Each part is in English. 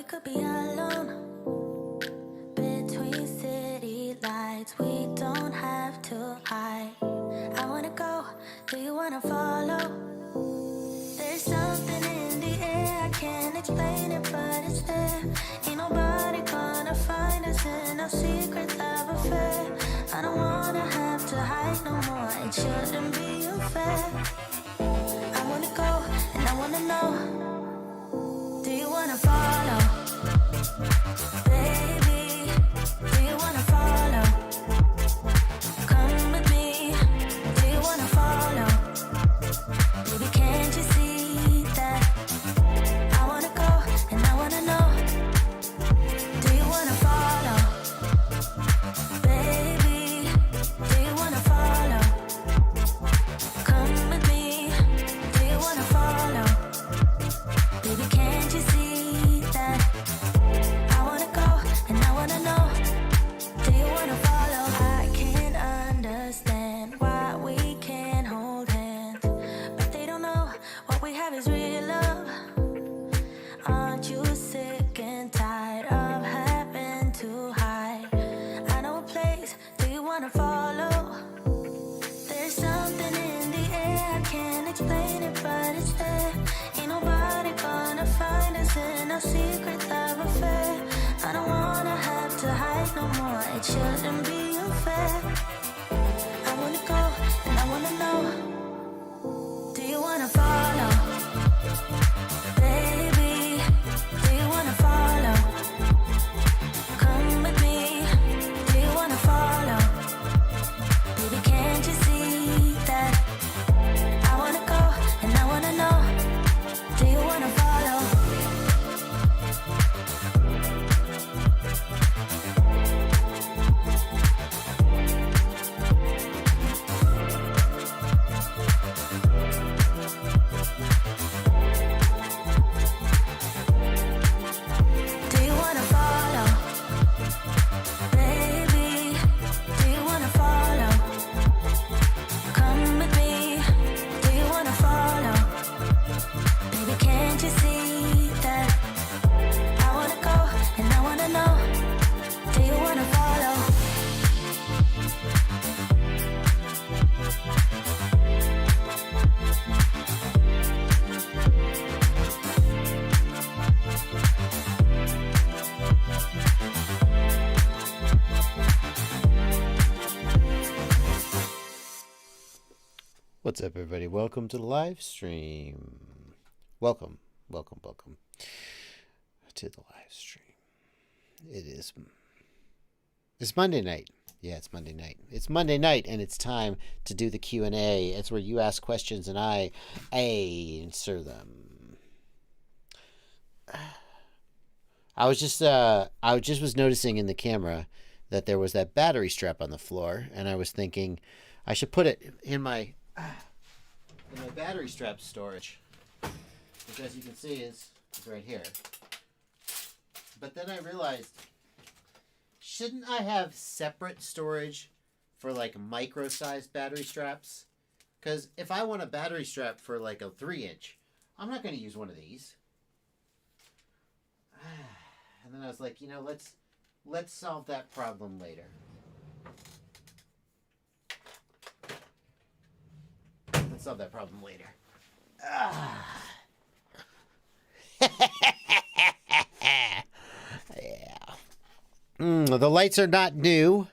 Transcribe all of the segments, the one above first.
could be alone between city lights. We don't have to hide. I wanna go, do you wanna follow? There's something in the air, I can't explain it, but it's there. Ain't nobody gonna find us in our secret love affair. I don't wanna have to hide no more, it shouldn't be unfair. I wanna go, and I wanna know, do you wanna follow? Baby, do you wanna follow? Come with me, do you wanna follow? Baby, can't you see that? I wanna go, and I wanna know, do you wanna follow? Baby, do you wanna follow? Come with me, do you wanna follow? Baby, can't you see that? I wanna go, and I wanna know, do you wanna follow? I can't understand why we can't hold hands, but they don't know what we have is real love. Aren't you sick and tired of having to hide? I know a place, do you wanna follow? There's something in the air, I can't explain it, but it's there. Ain't nobody gonna find us in our secret love affair. I don't wanna have to hide no more, it shouldn't be unfair. I wanna go, and I wanna know, do you wanna follow? Baby, do you wanna follow? Come with me, do you wanna follow? Baby, can't you see that? I wanna go, and I wanna know, do you wanna follow? Do you wanna follow? Baby, do you wanna follow? Come with me, do you wanna follow? Baby, can't you see that? I wanna go, and I wanna know, do you wanna follow? What's up, everybody? Welcome to the live stream. Welcome to the live stream. It's Monday night. Yeah, it's Monday night. It's Monday night, and it's time to do the Q&A. It's where you ask questions and I answer them. I just was noticing in the camera that there was that battery strap on the floor, and I was thinking I should put it in my battery strap storage, which, as you can see, is right here. But then I realized, shouldn't I have separate storage for like micro-sized battery straps? Because if I want a battery strap for like a 3-inch, I'm not going to use one of these. And then I was like, let's solve that problem later. Let's solve that problem later. Yeah. The lights are not new.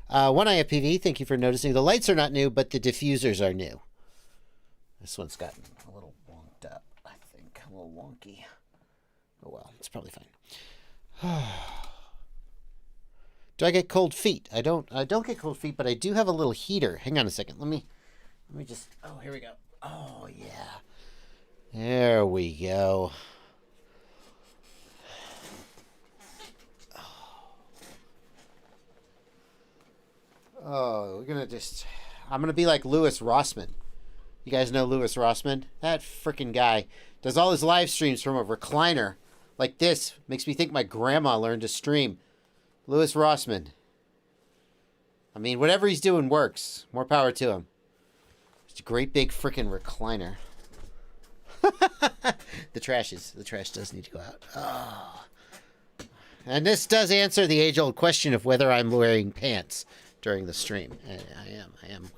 One Eye PV, thank you for noticing. The lights are not new, but the diffusers are new. This one's gotten a little wonked up, I think. A little wonky. Oh well, it's probably fine. Do I get cold feet? I don't get cold feet, but I do have a little heater. Hang on a second. Let me just, oh, here we go. Oh, yeah. There we go. Oh, I'm going to be like Louis Rossmann. You guys know Louis Rossmann? That freaking guy does all his live streams from a recliner like this. Makes me think my grandma learned to stream. Louis Rossmann. I mean, whatever he's doing works. More power to him. It's a great big freaking recliner. The trash does need to go out. Oh. And this does answer the age-old question of whether I'm wearing pants during the stream. I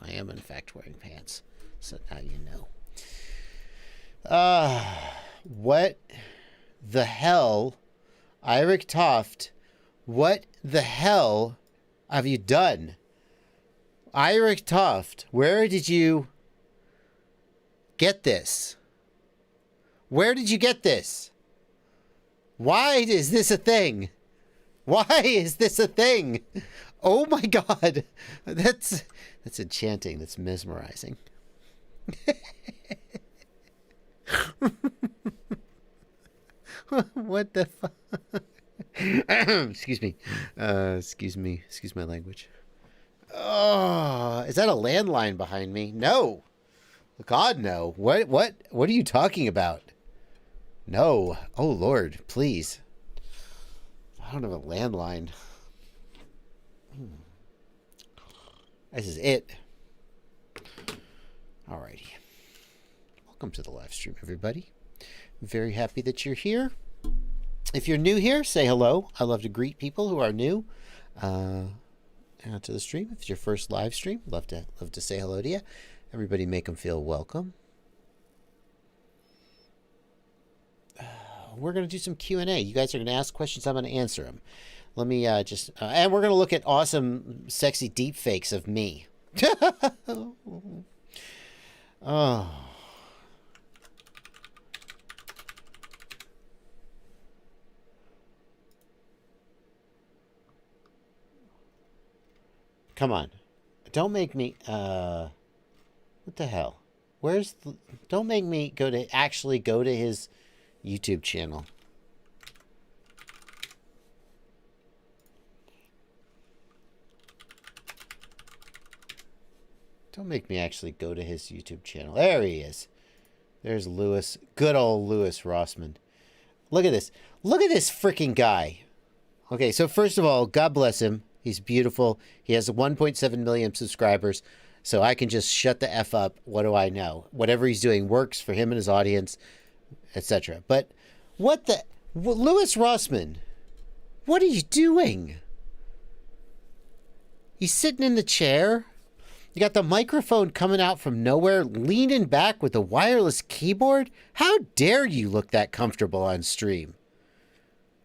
am in fact wearing pants. So now you know. What the hell, Eirik Toft? What the hell have you done? Eirik Toft, where did you get this? Where did you get this? Why is this a thing? Why is this a thing? Oh my God. That's enchanting. That's mesmerizing. What the fuck? Excuse me. Excuse my language. Oh, is that a landline behind me? No. God, no. What are you talking about? No. Oh, Lord, please. I don't have a landline. This is it. Alrighty. Welcome to the live stream, everybody. I'm very happy that you're here. If you're new here, say hello. I love to greet people who are new to the stream. If it's your first live stream, love to say hello to you. Everybody make them feel welcome. We're going to do some Q&A. You guys are going to ask questions. I'm going to answer them. Let me and we're going to look at awesome, sexy deep fakes of me. Oh. Come on. Don't make me, what the hell? Don't make me actually go to his YouTube channel. Don't make me actually go to his YouTube channel. There he is. There's Louis. Good old Louis Rossmann. Look at this. Look at this freaking guy. Okay, so first of all, God bless him. He's beautiful. He has 1.7 million subscribers. So I can just shut the F up. What do I know? Whatever he's doing works for him and his audience, etc. But Louis Rossmann, what are you doing? He's sitting in the chair. You got the microphone coming out from nowhere, leaning back with a wireless keyboard. How dare you look that comfortable on stream?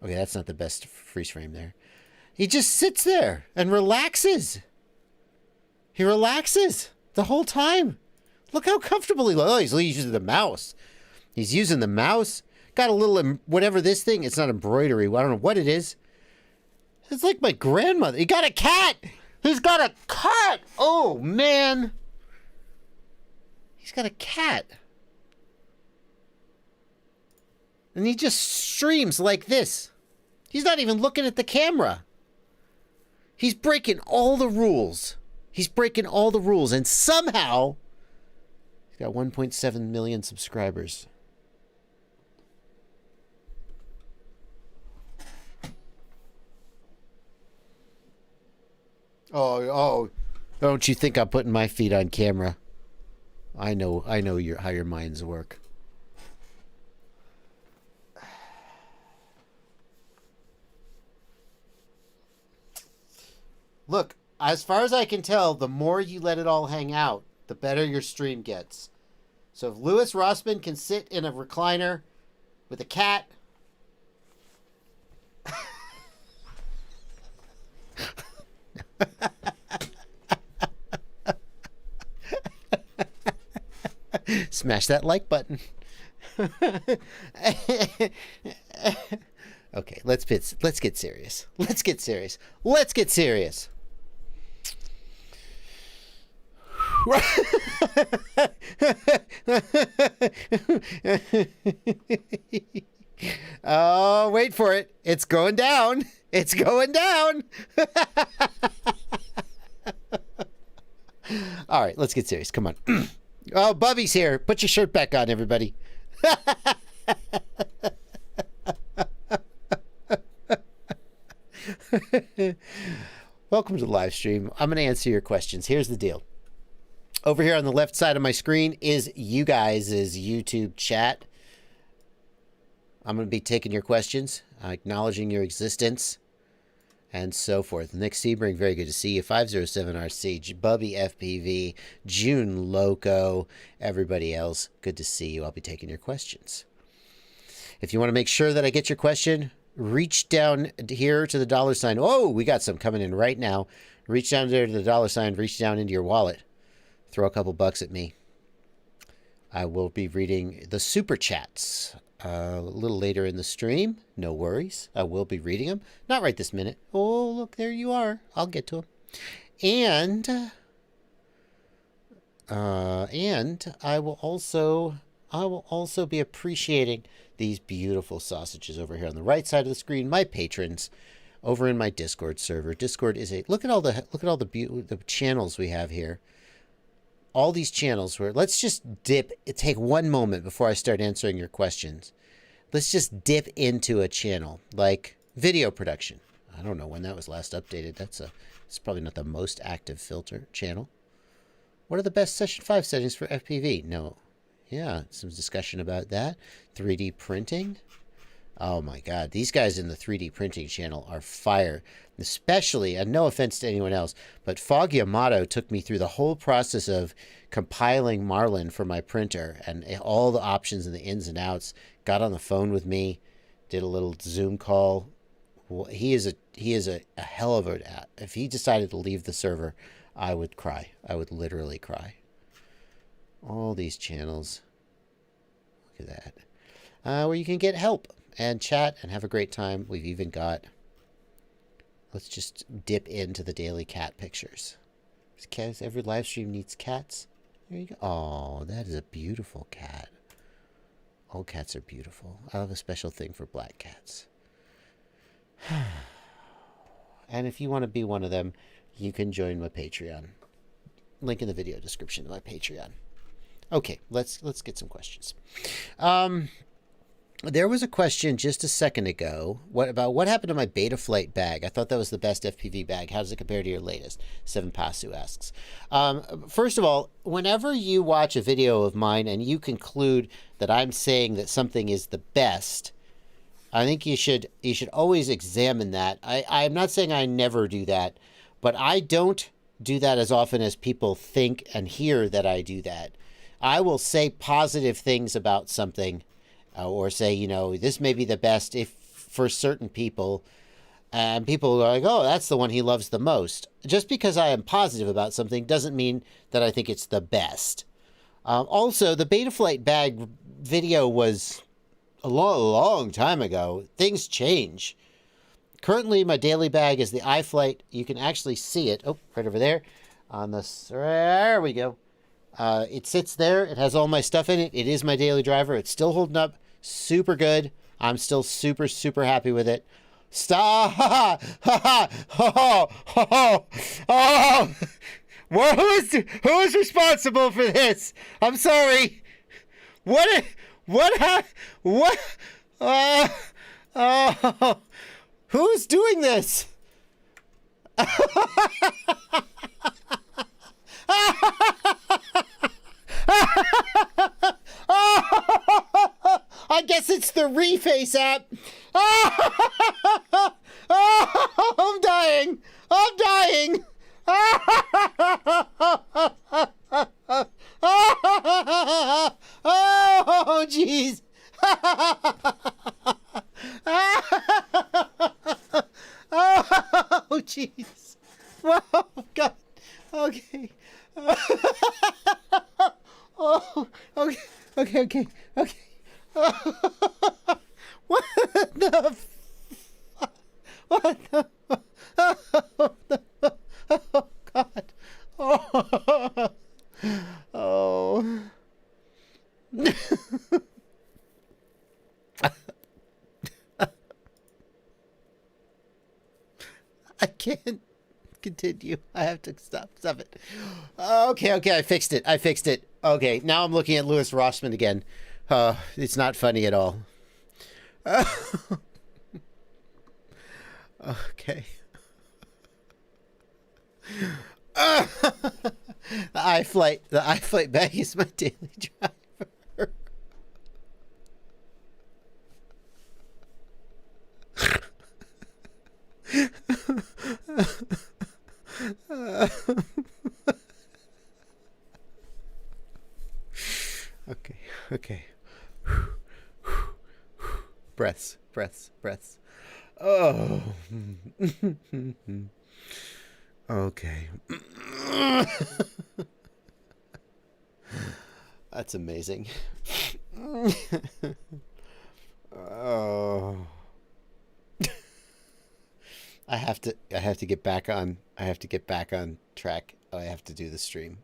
Okay, that's not the best freeze frame there. He just sits there and relaxes. He relaxes the whole time. Look how comfortable he looks. Oh, he's using the mouse. He's using the mouse. Got a little, whatever this thing, it's not embroidery. I don't know what it is. It's like my grandmother. He got a cat. He's got a cat. Oh, man. He's got a cat. And he just streams like this. He's not even looking at the camera. He's breaking all the rules. He's breaking all the rules. And somehow, he's got 1.7 million subscribers. Oh, don't you think I'm putting my feet on camera? I know how your minds work. Look, as far as I can tell, the more you let it all hang out, the better your stream gets. So if Louis Rossmann can sit in a recliner with a cat... Smash that like button. Okay, let's get serious. Let's get serious. Let's get serious. Oh, wait for it. It's going down. It's going down. All right, let's get serious. Come on. Oh, Bubby's here. Put your shirt back on, everybody. Welcome to the live stream. I'm going to answer your questions. Here's the deal. Over here on the left side of my screen is you guys' YouTube chat. I'm going to be taking your questions, acknowledging your existence, and so forth. Nick Sebring, very good to see you. 507RC, Bubby FPV, June Loco, everybody else, good to see you. I'll be taking your questions. If you want to make sure that I get your question, reach down here to the $. Oh, we got some coming in right now. Reach down there to the $, reach down into your wallet. Throw a couple bucks at me. I will be reading the super chats a little later in the stream. No worries. I will be reading them. Not right this minute. Oh, look, there you are. I'll get to them. And I will also be appreciating these beautiful sausages over here on the right side of the screen. My patrons over in my Discord server. Discord is look at all the channels we have here. All these channels where let's just take one moment before I start answering your questions. Let's just dip into a channel like video production. I don't know when that was last updated. It's probably not the most active filter channel. What are the best session 5 settings for FPV? No. Yeah, some discussion about that. 3D printing. Oh my God, these guys in the 3D printing channel are fire. Especially, and no offense to anyone else, but Fog Yamato took me through the whole process of compiling Marlin for my printer and all the options and the ins and outs. Got on the phone with me, did a little Zoom call. He is a hell of a. If he decided to leave the server, I would cry. I would literally cry. All these channels. Look at that. Where you can get help and chat and have a great time. We've even got. Let's just dip into the daily cat pictures. Cats, every live stream needs cats. There you go. Oh, that is a beautiful cat. All cats are beautiful. I have a special thing for black cats. And if you want to be one of them, you can join my Patreon. Link in the video description to my Patreon. Okay, let's get some questions. There was a question just a second ago. What happened to my Betaflight bag? I thought that was the best FPV bag. How does it compare to your latest? Seven Pasu asks. First of all, whenever you watch a video of mine and you conclude that I'm saying that something is the best, I think you should always examine that. I'm not saying I never do that, but I don't do that as often as people think and hear that I do that. I will say positive things about something. Or say, this may be the best if for certain people, and people are like, oh, that's the one he loves the most. Just because I am positive about something doesn't mean that I think it's the best. Also, the Betaflight bag video was a long time ago. Things change. Currently, my daily bag is the iFlight. You can actually see it. Oh, right over there. There we go. It sits there. It has all my stuff in it. It is my daily driver. It's still holding up. Super good. I'm still super happy with it. Stop! Oh! Who is responsible for this? I'm sorry. What? Who's doing this? I guess it's the Reface app. I'm dying. Oh, jeez. Oh, jeez. Whoa, God. Okay. Oh, okay. What the? What the? Oh, God. Oh. I can't continue. I have to stop it. Okay, I fixed it. Okay, now I'm looking at Louis Rossmann again. It's not funny at all. Okay. The iFlight bag is my daily driver. breaths, breaths, breaths. Oh. Okay. That's amazing. Oh. I have to get back on track. Oh, I have to do the stream.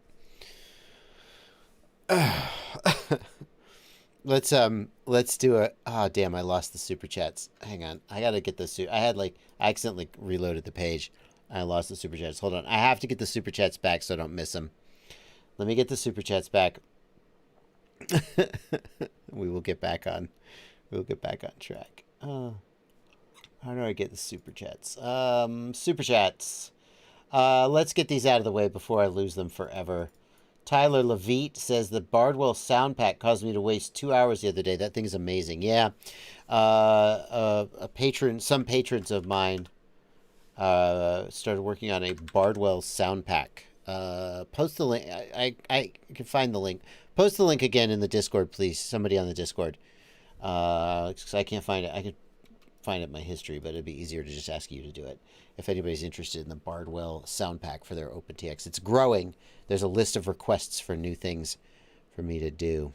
Let's do a, oh damn, I lost the super chats. Hang on. I got to get the I accidentally reloaded the page. I lost the super chats. Hold on. I have to get the super chats back so I don't miss them. Let me get the super chats back. We'll get back on track. How do I get the super chats? Super chats. Let's get these out of the way before I lose them forever. Tyler Levitt says the Bardwell sound pack caused me to waste 2 hours the other day. That thing's amazing. Yeah. Some patrons of mine started working on a Bardwell sound pack. Post the link. I can find the link. Post the link again in the Discord, please. Somebody on the Discord. 'Cause I can't find it. I could find it in my history, but it'd be easier to just ask you to do it. If anybody's interested in the Bardwell sound pack for their OpenTX, it's growing. There's a list of requests for new things for me to do.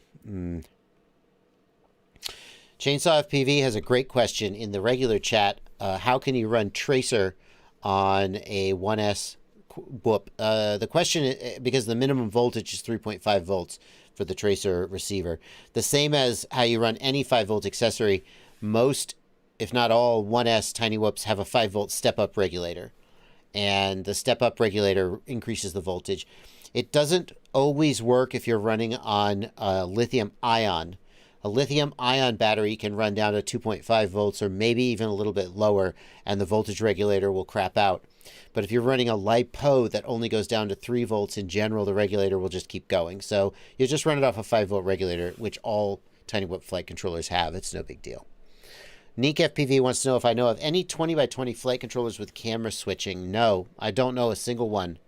Chainsaw FPV has a great question in the regular chat. How can you run Tracer on a 1S whoop? The question, because the minimum voltage is 3.5 volts for the Tracer receiver. The same as how you run any 5-volt accessory. Most, if not all, 1S tiny whoops have a 5-volt step-up regulator. And the step-up regulator increases the voltage. It doesn't always work if you're running on lithium-ion. A lithium-ion battery can run down to 2.5 volts or maybe even a little bit lower, and the voltage regulator will crap out. But if you're running a LiPo that only goes down to 3 volts, in general, the regulator will just keep going. So you just run it off a 5-volt regulator, which all tiny whoop flight controllers have. It's no big deal. Neek FPV wants to know if I know of any 20x20 flight controllers with camera switching. No, I don't know a single one.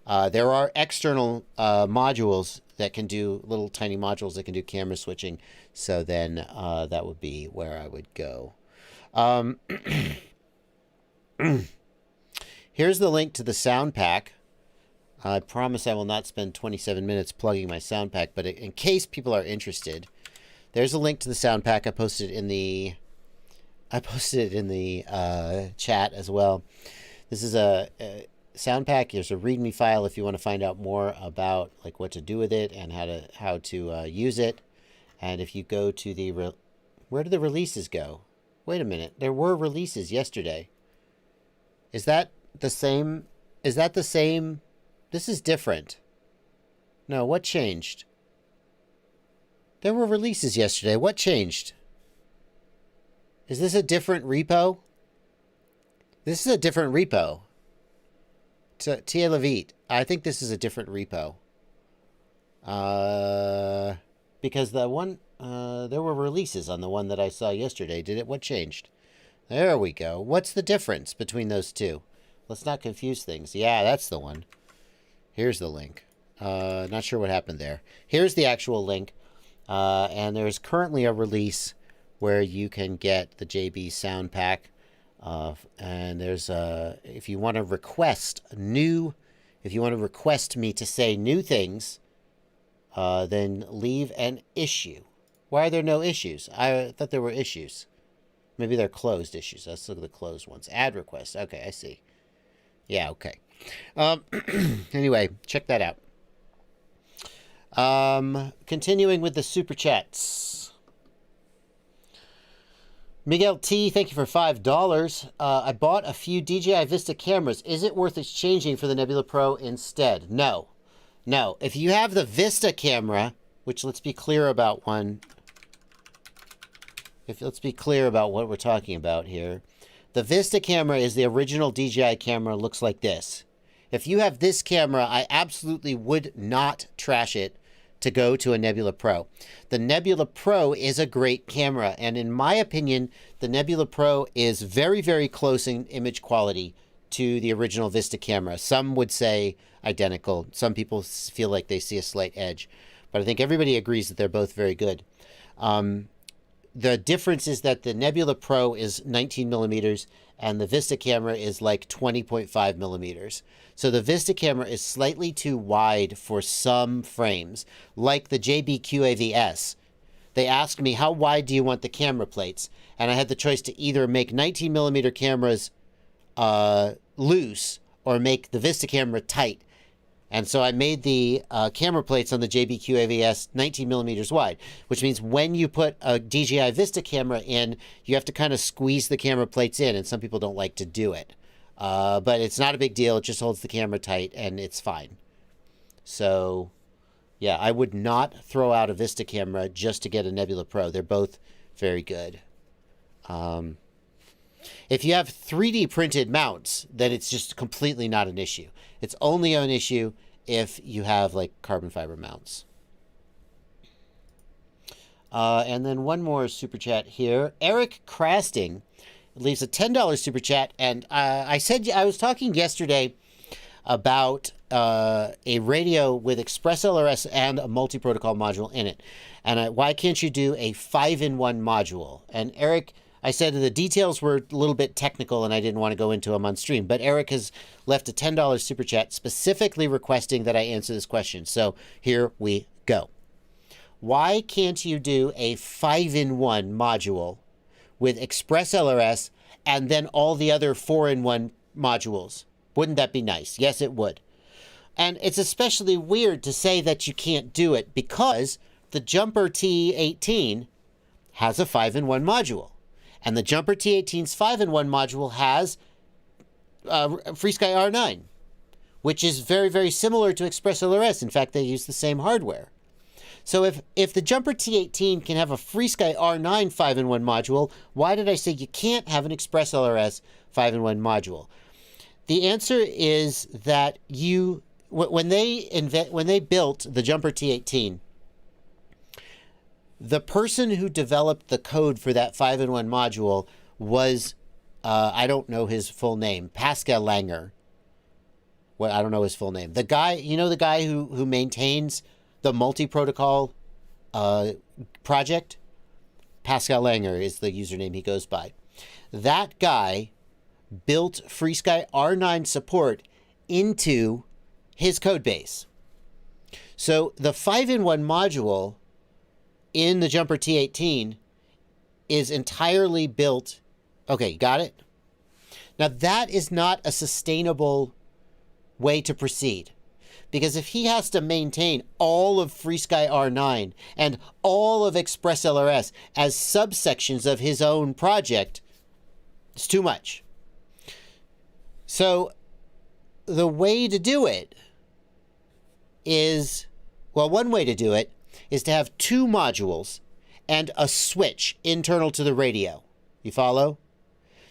There are external modules that can do, little tiny modules that can do camera switching. So then that would be where I would go. Here's the link to the sound pack. I promise I will not spend 27 minutes plugging my sound pack, but in case people are interested, there's a link to the sound pack. I posted it in the chat as well. This is a sound pack. There's a README file if you want to find out more about like what to do with it and how to use it. And if you go to the where do the releases go? Wait a minute. There were releases yesterday. Is that the same? Is that the same? This is different. No, what changed? There were releases yesterday. What changed? Is this a different repo? This is a different repo. Tia Levitt, I think this is a different repo. Because the one, there were releases on the one that I saw yesterday. What changed? There we go. What's the difference between those two? Let's not confuse things. Yeah, that's the one. Here's the link. Not sure what happened there. Here's the actual link. And there's currently a release where you can get the JB sound pack. And there's if you want to request me to say new things, then leave an issue. Why are there no issues? I thought there were issues. Maybe they're closed issues. Let's look at the closed ones. Add request. Okay, I see. Yeah, okay. Anyway, check that out. Continuing with the super chats. Miguel T, thank you for $5. I bought a few DJI Vista cameras. Is it worth exchanging for the Nebula Pro instead? No. No. If you have the Vista camera, which let's be clear about let's be clear about what we're talking about here. The Vista camera is the original DJI camera, looks like this. If you have this camera, I absolutely would not trash it to go to a Nebula Pro. The Nebula Pro is a great camera, and in my opinion, the Nebula Pro is very, very close in image quality to the original Vista camera. Some would say identical. Some people feel like they see a slight edge, but I think everybody agrees that they're both very good. the difference is that the Nebula Pro is 19 millimeters and the Vista camera is like 20.5 millimeters. So the Vista camera is slightly too wide for some frames, like the JBQAVS. They asked me, how wide do you want the camera plates? And I had the choice to either make 19 millimeter cameras loose or make the Vista camera tight. And so I made the camera plates on the JBQAVS 19 millimeters wide, which means when you put a DJI Vista camera in, you have to kind of squeeze the camera plates in, and some people don't like to do it. But it's not a big deal. It just holds the camera tight, and it's fine. So, yeah, I would not throw out a Vista camera just to get a Nebula Pro. They're both very good. If you have 3D printed mounts, then it's just completely not an issue. It's only an issue if you have like carbon fiber mounts. And then one more super chat here. Eric Crasting leaves a $10 super chat. And I was talking yesterday about a radio with Express LRS and a multi-protocol module in it. And why can't you do a 5-in-1 module? And Eric, I said the details were a little bit technical and I didn't want to go into them on stream, but Eric has left a $10 super chat specifically requesting that I answer this question. So here we go. Why can't you do a 5-in-1 module with Express LRS and then all the other 4-in-1 modules? Wouldn't that be nice? Yes, it would. And it's especially weird to say that you can't do it because the Jumper T18 has a 5-in-1 module. And the Jumper T18's 5-in-1 module has FreeSky R9, which is very, very similar to Express LRS. In fact, they use the same hardware. So if the Jumper T18 can have a FreeSky R9 5-in-1 module, why did I say you can't have an Express LRS 5-in-1 module? The answer is that when they built the Jumper T18, the person who developed the code for that 5-in-1 module was, I don't know his full name, Pascal Langer. Well, I don't know his full name. The guy, the guy who maintains the multi-protocol project? Pascal Langer is the username he goes by. That guy built FreeSky R9 support into his code base. So the 5-in-1 module in the Jumper T18 is entirely built. Okay, got it? Now that is not a sustainable way to proceed. Because if he has to maintain all of FreeSky R9 and all of Express LRS as subsections of his own project, it's too much. So the way to do it is, well, one way to do it is to have 2 modules and a switch internal to the radio. You follow?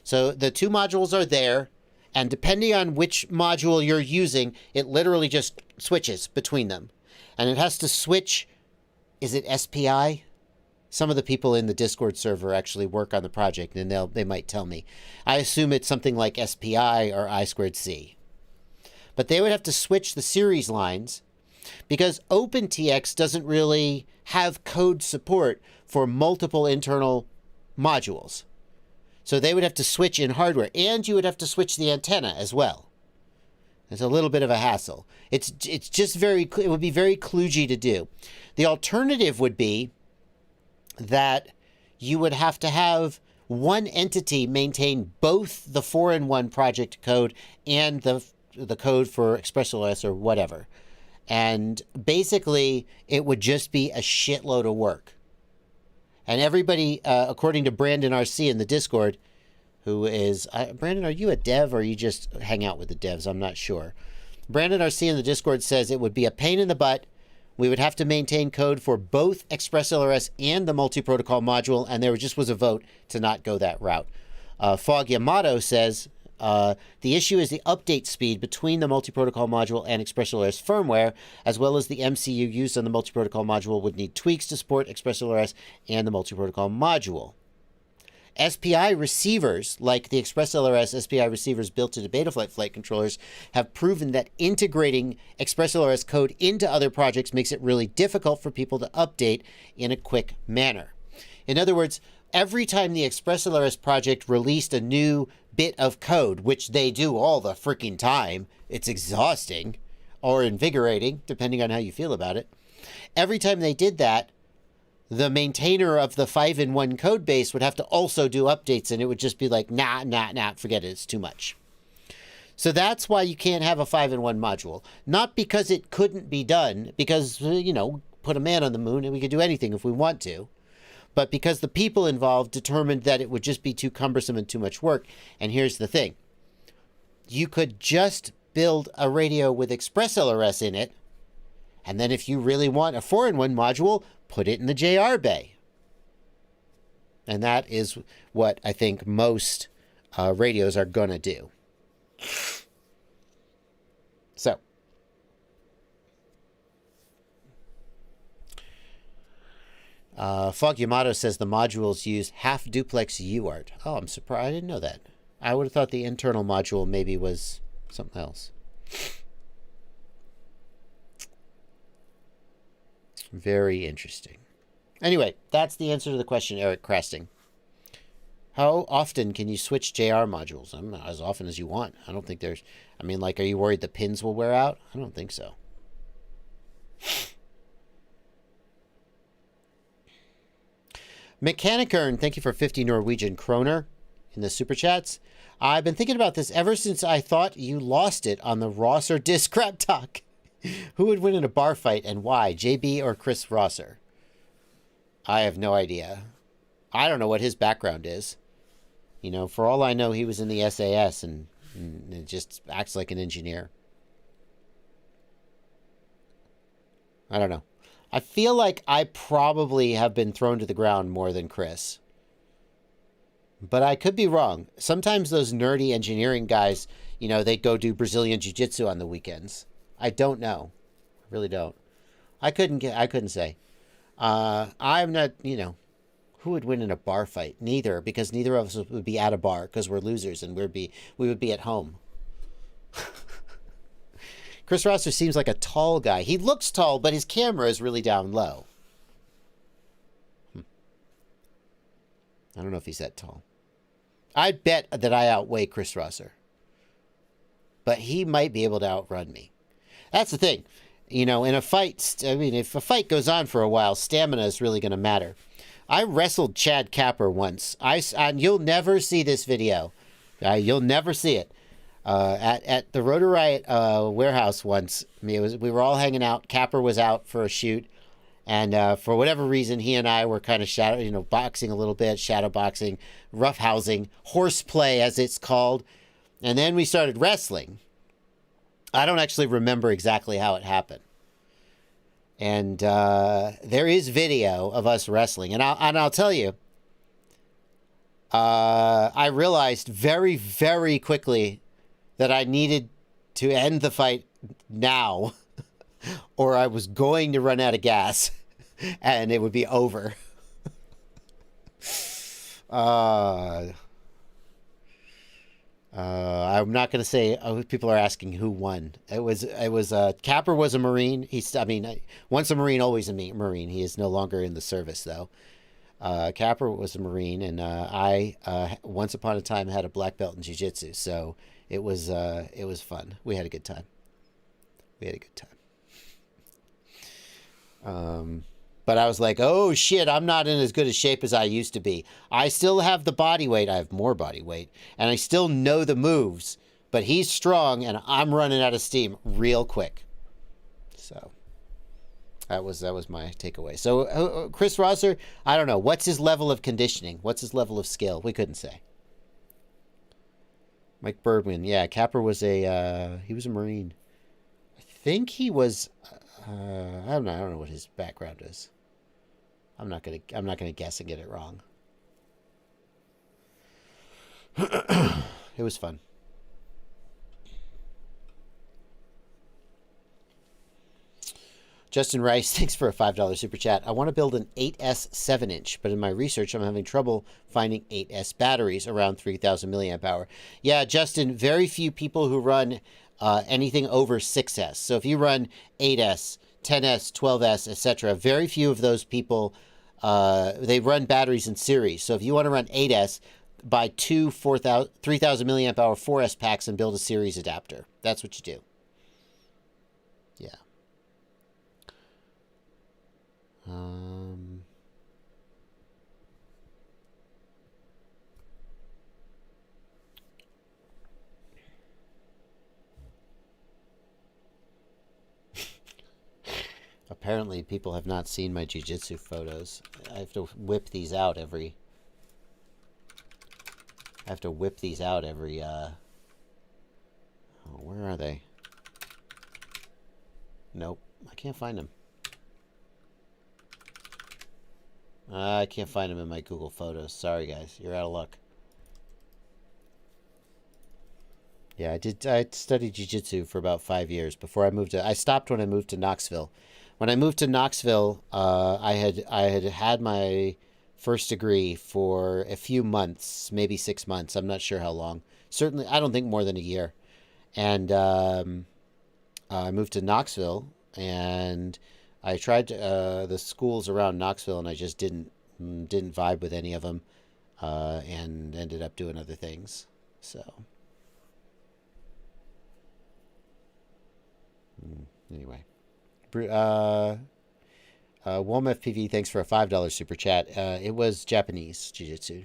So the 2 modules are there, and depending on which module you're using, it literally just switches between them. And it has to switch, is it SPI? Some of the people in the Discord server actually work on the project, and they might tell me. I assume it's something like SPI or I2C. But they would have to switch the series lines, because OpenTX doesn't really have code support for multiple internal modules. So they would have to switch in hardware, and you would have to switch the antenna as well. It's a little bit of a hassle. It would be very kludgy to do. The alternative would be that you would have to have one entity maintain both the 4-in-1 project code and the code for ExpressLS or whatever. And basically, it would just be a shitload of work. And everybody, according to Brandon RC in the Discord, who is... Brandon, are you a dev or you just hang out with the devs? I'm not sure. Brandon RC in the Discord says it would be a pain in the butt. We would have to maintain code for both ExpressLRS and the multi-protocol module, and there just was a vote to not go that route. Fog Yamato says... the issue is the update speed between the multi-protocol module and ExpressLRS firmware, as well as the MCU used on the multi-protocol module would need tweaks to support ExpressLRS and the multi-protocol module. SPI receivers, like the ExpressLRS SPI receivers built into Betaflight flight controllers, have proven that integrating ExpressLRS code into other projects makes it really difficult for people to update in a quick manner. In other words, every time the ExpressLRS project released a new bit of code, which they do all the freaking time, it's exhausting or invigorating, depending on how you feel about it. Every time they did that, the maintainer of the 5-in-1 code base would have to also do updates, and it would just be like, nah, forget it, it's too much. So that's why you can't have a 5-in-1 module. Not because it couldn't be done, because, you know, put a man on the moon and we could do anything if we want to, but because the people involved determined that it would just be too cumbersome and too much work. And here's the thing. You could just build a radio with ExpressLRS in it, and then if you really want a 4-in-1 module, put it in the JR bay. And that is what I think most radios are going to do. So, Fog Yamato says the modules use half duplex UART. Oh, I'm surprised. I didn't know that. I would have thought the internal module maybe was something else. Very interesting. Anyway, that's the answer to the question, Eric Crasting. How often can you switch JR modules? As often as you want. I don't think there's... I mean, like, are you worried the pins will wear out? I don't think so. Mechanicern, thank you for 50 Norwegian kroner in the Super Chats. I've been thinking about this ever since I thought you lost it on the Rosser disc crap talk. Who would win in a bar fight and why? JB or Chris Rosser? I have no idea. I don't know what his background is. You know, for all I know, he was in the SAS and it just acts like an engineer. I don't know. I feel like I probably have been thrown to the ground more than Chris. But I could be wrong. Sometimes those nerdy engineering guys, you know, they go do Brazilian Jiu-Jitsu on the weekends. I don't know. I really don't. I couldn't say. I'm not, you know, who would win in a bar fight? Neither, because neither of us would be at a bar because we're losers and we would be at home. Chris Rosser seems like a tall guy. He looks tall, but his camera is really down low. I don't know if he's that tall. I'd bet that I outweigh Chris Rosser. But he might be able to outrun me. That's the thing. You know, in a fight, I mean, if a fight goes on for a while, stamina is really going to matter. I wrestled Chad Capper once. And you'll never see this video. You'll never see it. At the Rotor Riot warehouse once, we were all hanging out. Capper was out for a shoot. And for whatever reason, he and I were kind of boxing a little bit, shadow boxing, roughhousing, horseplay as it's called. And then we started wrestling. I don't actually remember exactly how it happened. And there is video of us wrestling. And I'll tell you, I realized very, very quickly that I needed to end the fight now or I was going to run out of gas and it would be over. I'm not going to say. People are asking who won. It was. Capper was a Marine. Once a Marine, always a Marine. He is no longer in the service though. Capper was a Marine, and I once upon a time had a black belt in jiu-jitsu. So it was fun. We had a good time. But I was like, oh shit, I'm not in as good a shape as I used to be. I still have the body weight. I have more body weight. And I still know the moves. But he's strong and I'm running out of steam real quick. So that was my takeaway. So Chris Rosser, I don't know. What's his level of conditioning? What's his level of skill? We couldn't say. Mike Birdwin. Yeah, Capper was he was a Marine. I think he was... I don't know what his background is. I'm not gonna guess and get it wrong. It was fun. Justin Rice, thanks for a $5 super chat. I want to build an 8S 7-inch, but in my research, I'm having trouble finding 8S batteries around 3,000 milliamp hour. Yeah, Justin, very few people who run anything over 6S. So if you run 8S, 10S, 12S, etc., very few of those people they run batteries in series. So if you want to run 8S, buy two 3,000 milliamp hour 4S packs and build a series adapter. That's what you do. Yeah. Apparently, people have not seen my jiu-jitsu photos. I have to whip these out every... Oh, where are they? Nope. I can't find them. I can't find them in my Google Photos. Sorry, guys. You're out of luck. Yeah, I studied jiu-jitsu for about 5 years before I moved to... I stopped when I moved to Knoxville. When I moved to Knoxville, I had my first degree for a few months, maybe 6 months. I'm not sure how long. Certainly, I don't think more than a year. And I moved to Knoxville, and I tried the schools around Knoxville, and I just didn't vibe with any of them, and ended up doing other things. So, anyway. Wolm FPV, thanks for a $5 super chat. It was Japanese jiu-jitsu,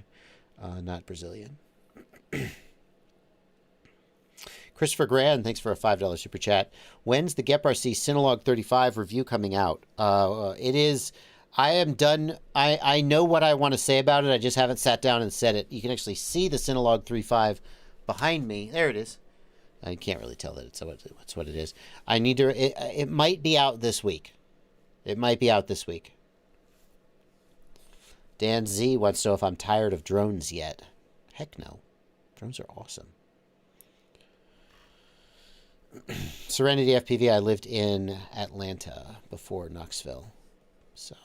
not Brazilian. Christopher Grand, thanks for a $5 super chat. When's the GEP-RC Synologue 35 review coming out? It is... I am done. I know what I want to say about it. I just haven't sat down and said it. You can actually see the Synologue 35 behind me. There it is. I can't really tell that it's what it is. I need to... It might be out this week. It might be out this week. Dan Z wants to know if I'm tired of drones yet. Heck no. Drones are awesome. Serenity FPV, I lived in Atlanta before Knoxville. So...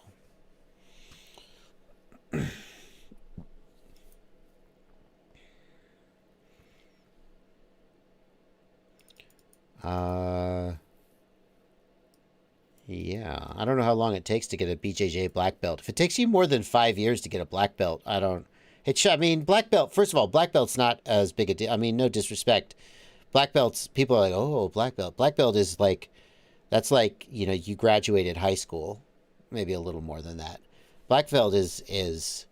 yeah, I don't know how long it takes to get a BJJ black belt. If it takes you more than 5 years to get a black belt, I don't... I mean, black belt, first of all, black belt's not as big a deal. I mean, no disrespect. Black belts, people are like, oh, black belt. Black belt is like, that's like, you know, you graduated high school. Maybe a little more than that. Black belt is,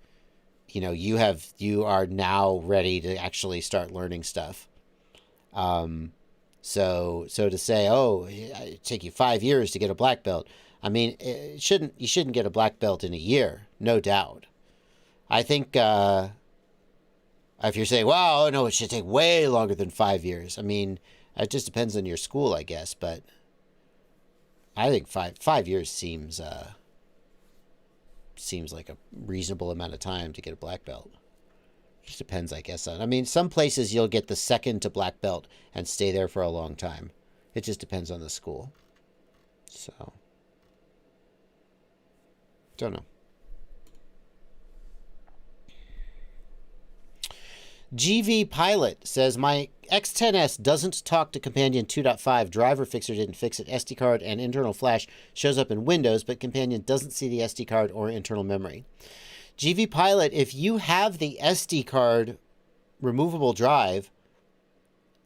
you know, you are now ready to actually start learning stuff. So to say, oh, it take you 5 years to get a black belt. I mean, you shouldn't get a black belt in a year, no doubt. I think if you're saying, well, no, it should take way longer than 5 years. I mean, it just depends on your school, I guess. But I think 5 years seems like a reasonable amount of time to get a black belt. Just depends, I guess. I mean, some places you'll get the second to black belt and stay there for a long time. It just depends on the school. So, don't know. GV Pilot says, my X10S doesn't talk to Companion 2.5. Driver Fixer didn't fix it. SD card and internal flash shows up in Windows, but Companion doesn't see the SD card or internal memory. GV Pilot, if you have the SD card removable drive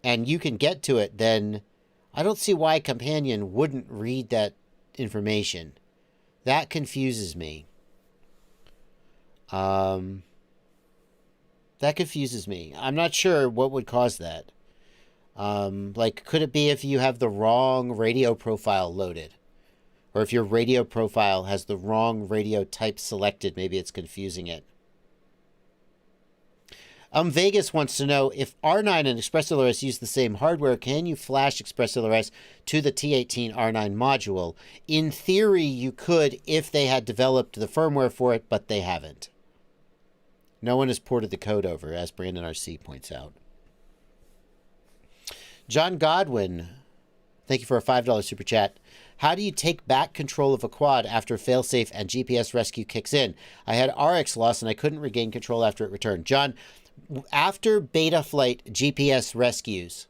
and you can get to it, then I don't see why Companion wouldn't read that information. That confuses me. That confuses me. I'm not sure what would cause that. Like, could it be if you have the wrong radio profile loaded? Or if your radio profile has the wrong radio type selected, maybe it's confusing it. Vegas wants to know, if R9 and ExpressLRS use the same hardware, can you flash ExpressLRS to the T18 R9 module? In theory, you could if they had developed the firmware for it, but they haven't. No one has ported the code over, as Brandon RC points out. John Godwin, thank you for a $5 super chat. How do you take back control of a quad after failsafe and GPS rescue kicks in? I had RX loss and I couldn't regain control after it returned. John, after Betaflight GPS rescues,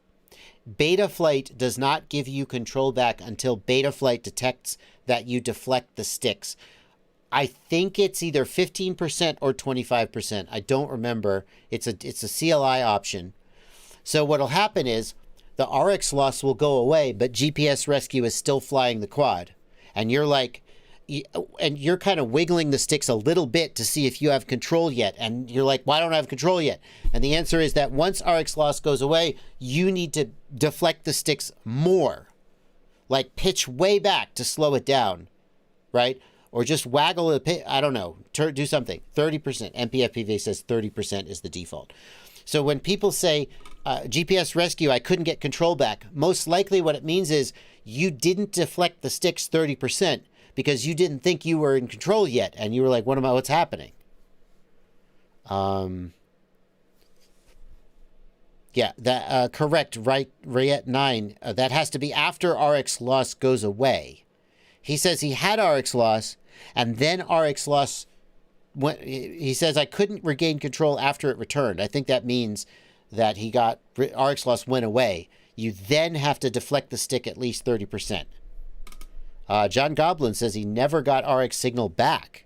Betaflight does not give you control back until Betaflight detects that you deflect the sticks. I think it's either 15% or 25%. I don't remember. It's a CLI option. So what'll happen is the RX loss will go away, but GPS rescue is still flying the quad. And you're like, and you're kind of wiggling the sticks a little bit to see if you have control yet. And you're like, why don't I have control yet? And the answer is that once RX loss goes away, you need to deflect the sticks more. Like pitch way back to slow it down, right? Or just waggle a pit. I don't know. Do something. 30%. MPFPV says 30% is the default. So when people say GPS rescue, I couldn't get control back, most likely what it means is you didn't deflect the sticks 30%. Because you didn't think you were in control yet, and you were like, what's happening? Yeah, that correct, right, Rayette 9. That has to be after RX loss goes away. He says he had RX loss, and then RX loss went. He says, I couldn't regain control after it returned. I think that means that he got RX loss went away. You then have to deflect the stick at least 30%. John Goblin says he never got RX signal back.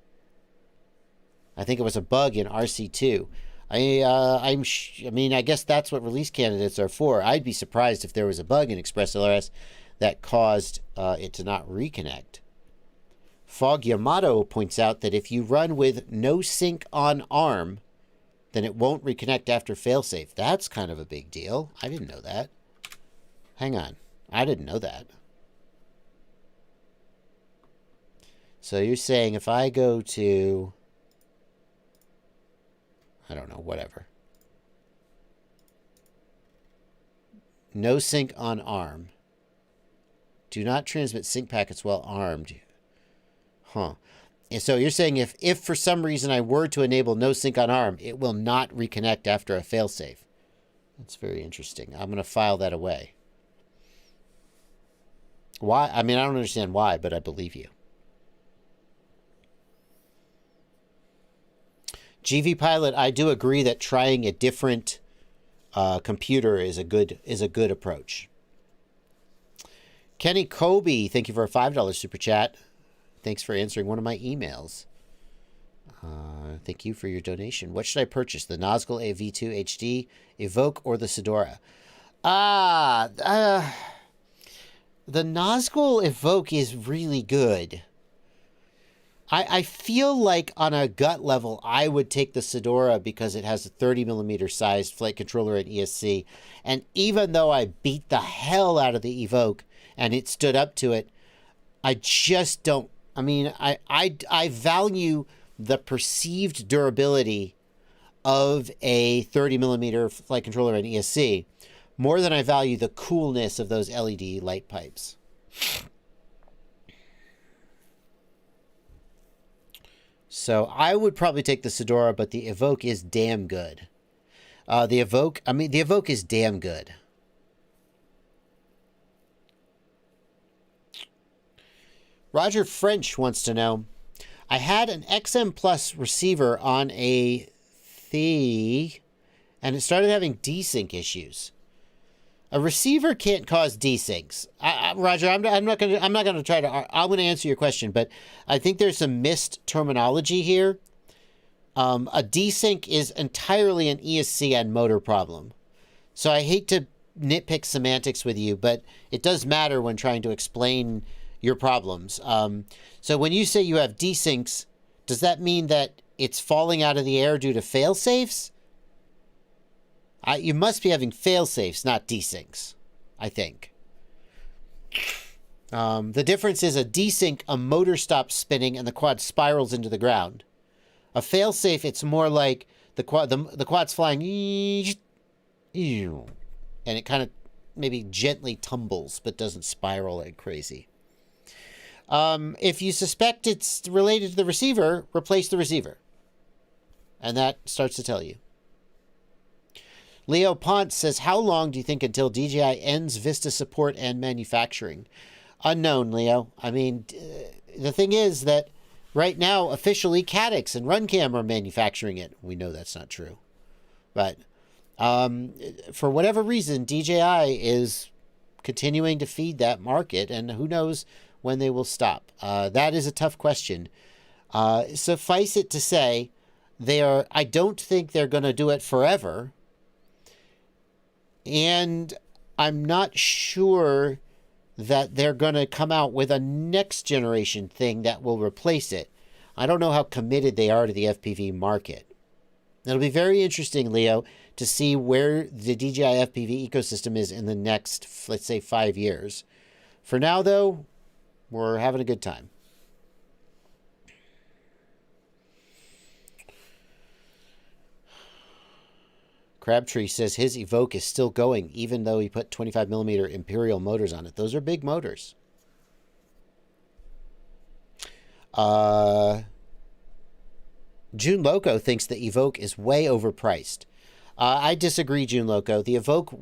I think it was a bug in RC2. I mean, I guess that's what release candidates are for. I'd be surprised if there was a bug in Express LRS that caused it to not reconnect. Fog Yamato points out that if you run with no sync on ARM, then it won't reconnect after failsafe. That's kind of a big deal. I didn't know that. Hang on. I didn't know that. So you're saying if I go to, I don't know, whatever. No sync on ARM. Do not transmit sync packets while armed. Huh. And so you're saying if for some reason I were to enable no sync on ARM, it will not reconnect after a failsafe. That's very interesting. I'm going to file that away. Why? I mean, I don't understand why, but I believe you. GV Pilot, I do agree that trying a different computer is a good approach. Kenny Kobe, thank you for a $5 super chat. Thanks for answering one of my emails. Thank you for your donation. What should I purchase? The Nazgul AV2 HD, Evoke, or the Sedora? The Nazgul Evoke is really good. I feel like on a gut level, I would take the Sedora because it has a 30mm sized flight controller and ESC. And even though I beat the hell out of the Evoke and it stood up to it, I just don't. I mean, I value the perceived durability of a 30mm flight controller and ESC more than I value the coolness of those LED light pipes. So I would probably take the Sedora, but the Evoke is damn good. The Evoke is damn good. Roger French wants to know, I had an XM Plus receiver on a Thee, and it started having desync issues. A receiver can't cause desyncs. Roger, I'm not going to try to. I'm going to answer your question, but I think there's some missed terminology here. A desync is entirely an ESC and motor problem. So I hate to nitpick semantics with you, but it does matter when trying to explain your problems. So when you say you have desyncs, does that mean that it's falling out of the air due to fail-safes? You must be having fail-safes, not desyncs, I think. The difference is a desync, a motor stops spinning and the quad spirals into the ground. A fail-safe, it's more like the quad's flying, and it kind of maybe gently tumbles, but doesn't spiral like crazy. If you suspect it's related to the receiver, replace the receiver. And that starts to tell you. Leo Pont says, how long do you think until DJI ends Vista support and manufacturing? Unknown, Leo. I mean, the thing is that right now, officially, Cadix and RunCam are manufacturing it. We know that's not true. But for whatever reason, DJI is continuing to feed that market, and who knows when they will stop. That is a tough question. Suffice it to say, I don't think they're going to do it forever. And I'm not sure that they're going to come out with a next generation thing that will replace it. I don't know how committed they are to the FPV market. It'll be very interesting, Leo, to see where the DJI FPV ecosystem is in the next, let's say, 5 years. For now, though, we're having a good time. Crabtree says his Evoke is still going, even though he put 25mm Imperial motors on it. Those are big motors. June Loco thinks the Evoke is way overpriced. I disagree, June Loco. The Evoke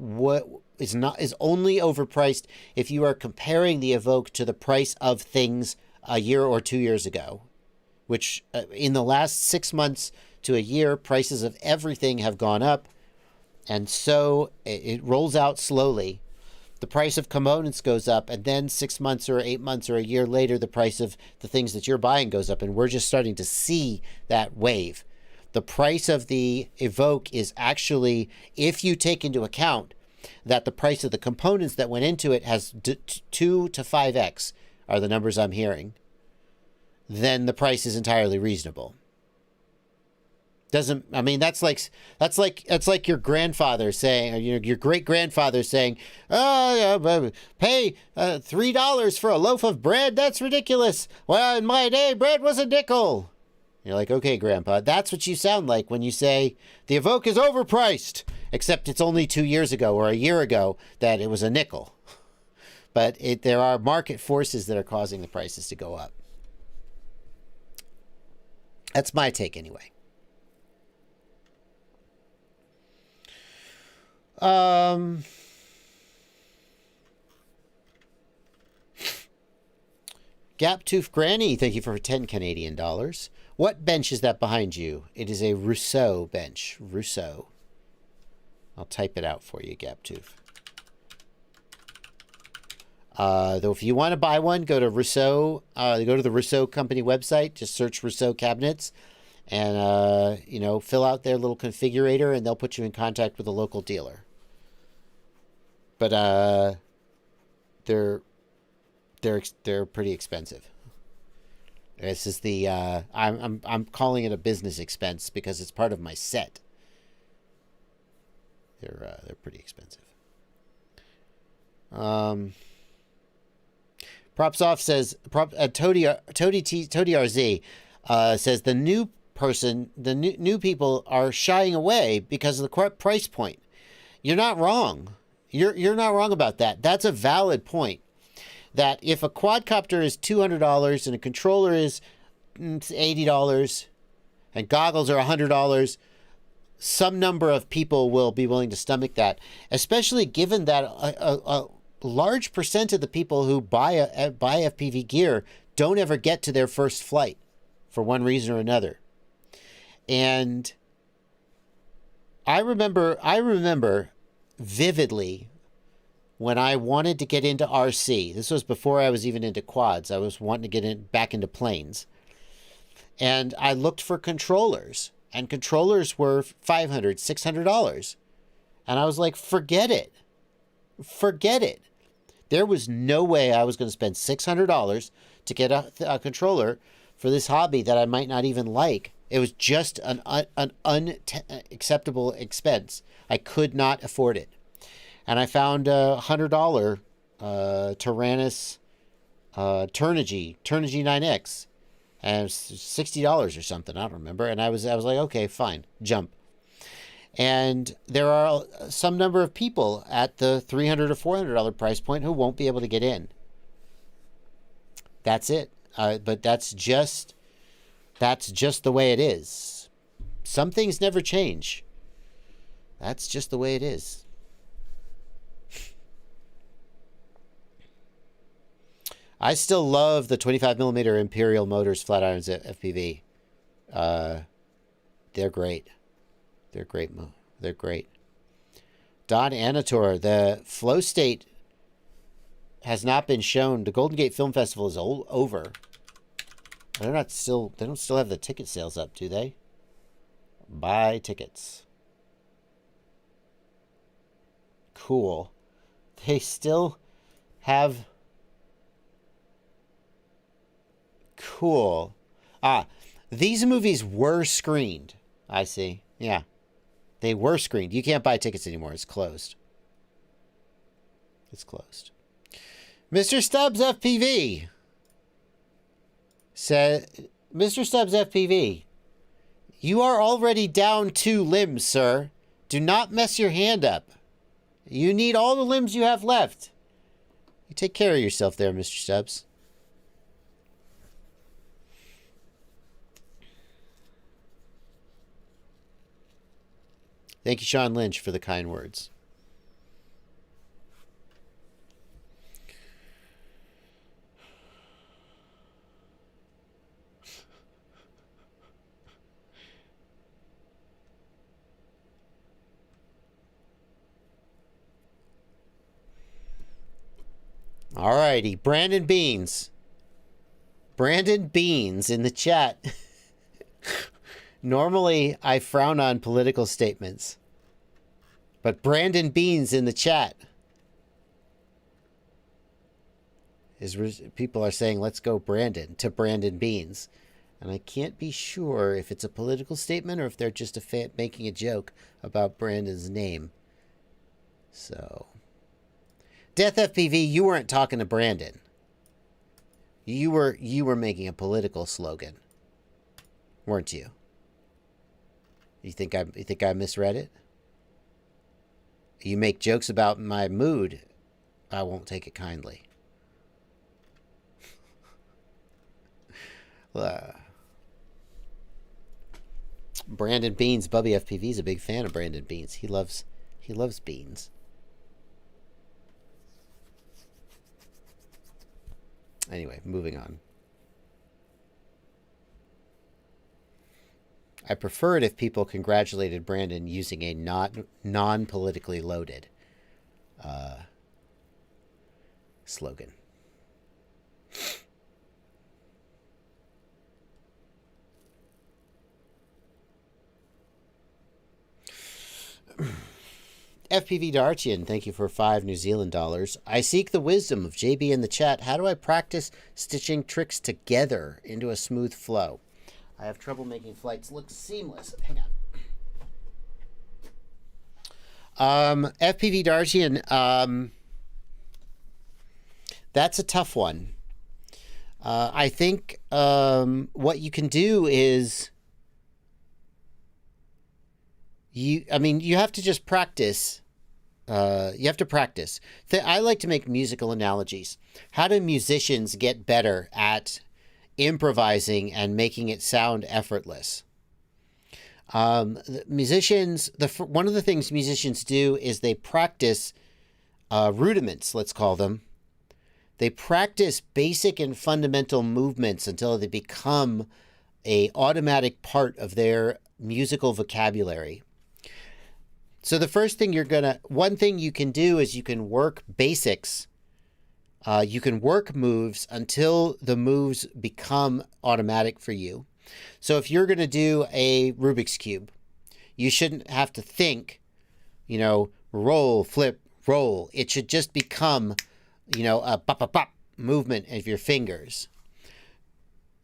is only overpriced if you are comparing the Evoke to the price of things a year or 2 years ago, which in the last 6 months to a year, prices of everything have gone up. And so it rolls out slowly. The price of components goes up, and then 6 months or 8 months or a year later, the price of the things that you're buying goes up, and we're just starting to see that wave. The price of the Evoke is actually, if you take into account that the price of the components that went into it has 2 to 5x, are the numbers I'm hearing, then the price is entirely reasonable. Doesn't, I mean, that's like your grandfather saying, or your great grandfather saying, "Oh, pay $3 for a loaf of bread? That's ridiculous. Well, in my day, bread was a nickel." You're like, okay, Grandpa, that's what you sound like when you say the Evoke is overpriced, except it's only 2 years ago or a year ago that it was a nickel. But there are market forces that are causing the prices to go up. That's my take anyway. Gaptooth Granny, thank you for 10 Canadian dollars. What bench is that behind you? It is a Rousseau bench. Rousseau. I'll type it out for you, Gaptooth. Though if you want to buy one, go to Rousseau. Go to the Rousseau company website. Just search Rousseau cabinets, and fill out their little configurator, and they'll put you in contact with a local dealer. But they're pretty expensive. This is the I'm calling it a business expense because it's part of my set. They're pretty expensive. Props off says Toady RZ says the new people are shying away because of the price point. You're not wrong. You're not wrong about that. That's a valid point. That if a quadcopter is $200 and a controller is $80 and goggles are $100, some number of people will be willing to stomach that, especially given that a large percent of the people who buy FPV gear don't ever get to their first flight for one reason or another. And I remember vividly when I wanted to get into RC. This was before I was even into quads. I was wanting to get back into planes. And I looked for controllers. And controllers were $500, $600. And I was like, forget it. Forget it. There was no way I was going to spend $600 to get a controller for this hobby that I might not even like. It was just an unacceptable expense. I could not afford it. And I found a $100 Tyrannus Turnigy 9X, and it was $60 or something. I don't remember. And I was like, okay, fine, jump. And there are some number of people at the $300 or $400 price point who won't be able to get in. That's it. But that's just the way it is. Some things never change. That's just the way it is. I still love the 25mm Imperial Motors flat irons at FPV. They're great. They're great. They're great. Don Anator, the flow state has not been shown. The Golden Gate Film Festival is over. They don't still have the ticket sales up, do they? Buy tickets. Cool. They still have... Cool. These movies were screened. I see. Yeah. They were screened. You can't buy tickets anymore. It's closed. It's closed. Mr. Stubbs FPV said, Mr. Stubbs FPV, you are already down 2 limbs, sir. Do not mess your hand up. You need all the limbs you have left. You take care of yourself there, Mr. Stubbs. Thank you, Sean Lynch, for the kind words. Alrighty, Brandon Beans. Brandon Beans in the chat. Normally, I frown on political statements. But Brandon Beans in the chat. People are saying, let's go Brandon, to Brandon Beans. And I can't be sure if it's a political statement or if they're just making a joke about Brandon's name. So... Death FPV, you weren't talking to Brandon. You were making a political slogan, weren't you? You think I misread it? You make jokes about my mood. I won't take it kindly. Brandon Beans, Bubby FPV is a big fan of Brandon Beans. He loves beans. Anyway, moving on. I prefer it if people congratulated Brandon using a non-politically loaded slogan. FPV Darchian, thank you for 5 New Zealand dollars. I seek the wisdom of JB in the chat. How do I practice stitching tricks together into a smooth flow? I have trouble making flights look seamless. Hang on. FPV Darchian, that's a tough one. I think what you can do is you have to just practice. You have to practice. I like to make musical analogies. How do musicians get better at improvising and making it sound effortless? Musicians, one of the things musicians do is they practice rudiments, let's call them. They practice basic and fundamental movements until they become an automatic part of their musical vocabulary. So the first thing one thing you can do is you can work basics. You can work moves until the moves become automatic for you. So if you're going to do a Rubik's Cube, you shouldn't have to think, roll, flip, roll. It should just become, a pop, pop, pop movement of your fingers.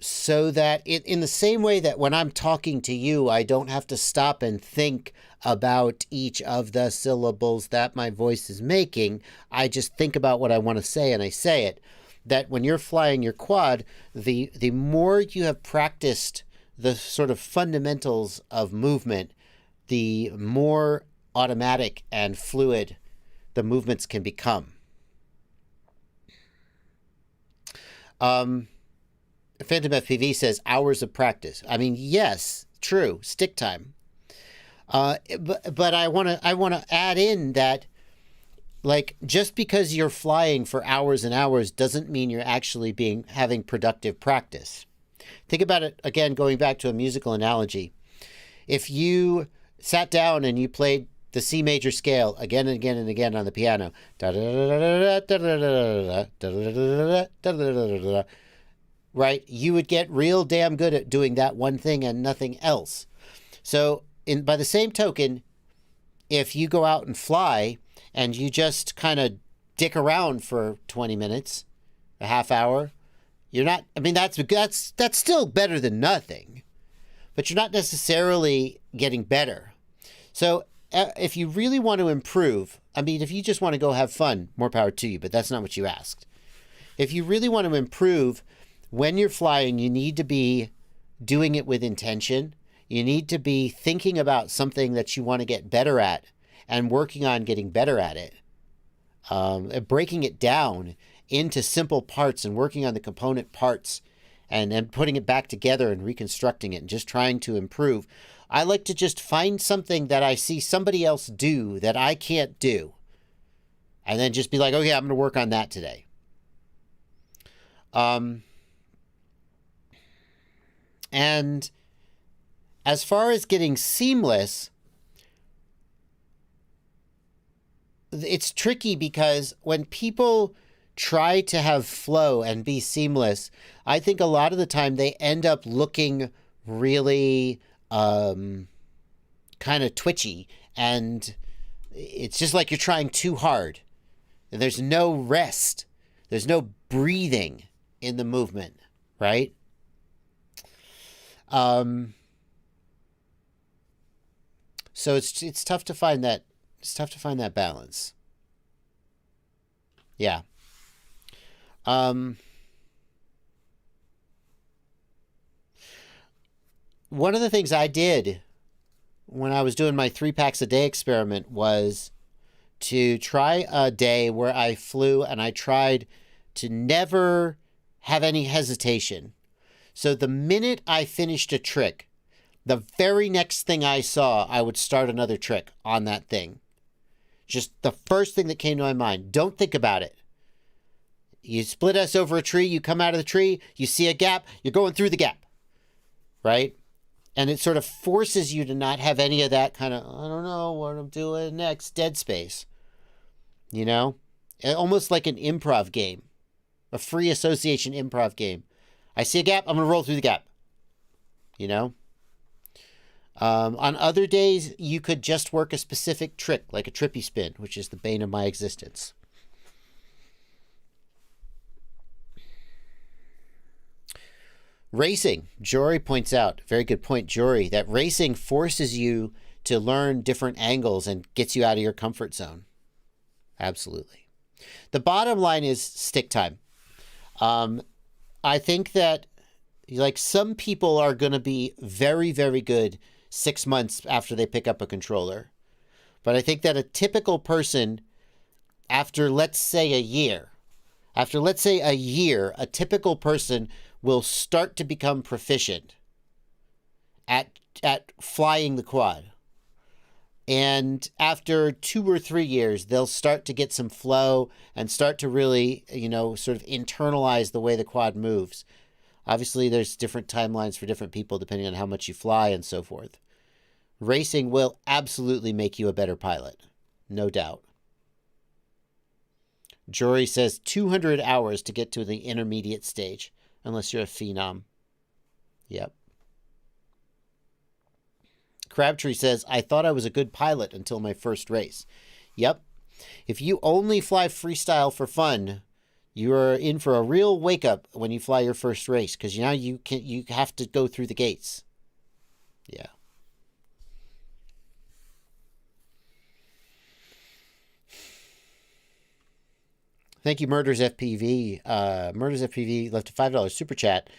So that in the same way that when I'm talking to you, I don't have to stop and think about each of the syllables that my voice is making. I just think about what I want to say and I say it. That when you're flying your quad, the more you have practiced the sort of fundamentals of movement, the more automatic and fluid the movements can become. Phantom FPV says hours of practice. I mean, yes, true, stick time. But I want to add in that, like, just because you're flying for hours and hours doesn't mean you're actually having productive practice. Think about it again, going back to a musical analogy. If you sat down and you played the C major scale again and again and again on the piano, right? You would get real damn good at doing that one thing and nothing else. So by the same token, if you go out and fly and you just kind of dick around for 20 minutes, a half hour, you're not, I mean, that's still better than nothing, but you're not necessarily getting better. So if you really want to improve, I mean, if you just want to go have fun, more power to you, but that's not what you asked. If you really want to improve, when you're flying, you need to be doing it with intention. You need to be thinking about something that you want to get better at and working on getting better at it. Breaking it down into simple parts and working on the component parts and then putting it back together and reconstructing it and just trying to improve. I like to just find something that I see somebody else do that I can't do. And then just be like, okay, I'm going to work on that today. And as far as getting seamless, it's tricky because when people try to have flow and be seamless, I think a lot of the time they end up looking really kind of twitchy, and it's just like you're trying too hard. There's no rest. There's no breathing in the movement, right? So it's tough to find that. It's tough to find that balance. Yeah. One of the things I did when I was doing my 3 packs a day experiment was to try a day where I flew and I tried to never have any hesitation. So the minute I finished a trick, the very next thing I saw, I would start another trick on that thing. Just the first thing that came to my mind. Don't think about it. You split us over a tree, you come out of the tree, you see a gap, you're going through the gap, right? And it sort of forces you to not have any of that kind of, I don't know what I'm doing next, dead space. You know? Almost like an improv game. A free association improv game. I see a gap, I'm going to roll through the gap. You know? On other days, you could just work a specific trick, like a trippy spin, which is the bane of my existence. Racing. Jory points out, very good point, Jory, that racing forces you to learn different angles and gets you out of your comfort zone. Absolutely. The bottom line is stick time. I think that, like, some people are going to be very, very good 6 months after they pick up a controller. But I think that a typical person, after, let's say, a year, a typical person will start to become proficient at flying the quad. And after 2 or 3 years, they'll start to get some flow and start to really, sort of internalize the way the quad moves. Obviously, there's different timelines for different people depending on how much you fly and so forth. Racing will absolutely make you a better pilot. No doubt. Jory says 200 hours to get to the intermediate stage, unless you're a phenom. Yep. Crabtree says, I thought I was a good pilot until my first race. Yep. If you only fly freestyle for fun, you are in for a real wake-up when you fly your first race, because now you have to go through the gates. Yeah. Thank you, Murders FPV. Murders FPV left a $5 super chat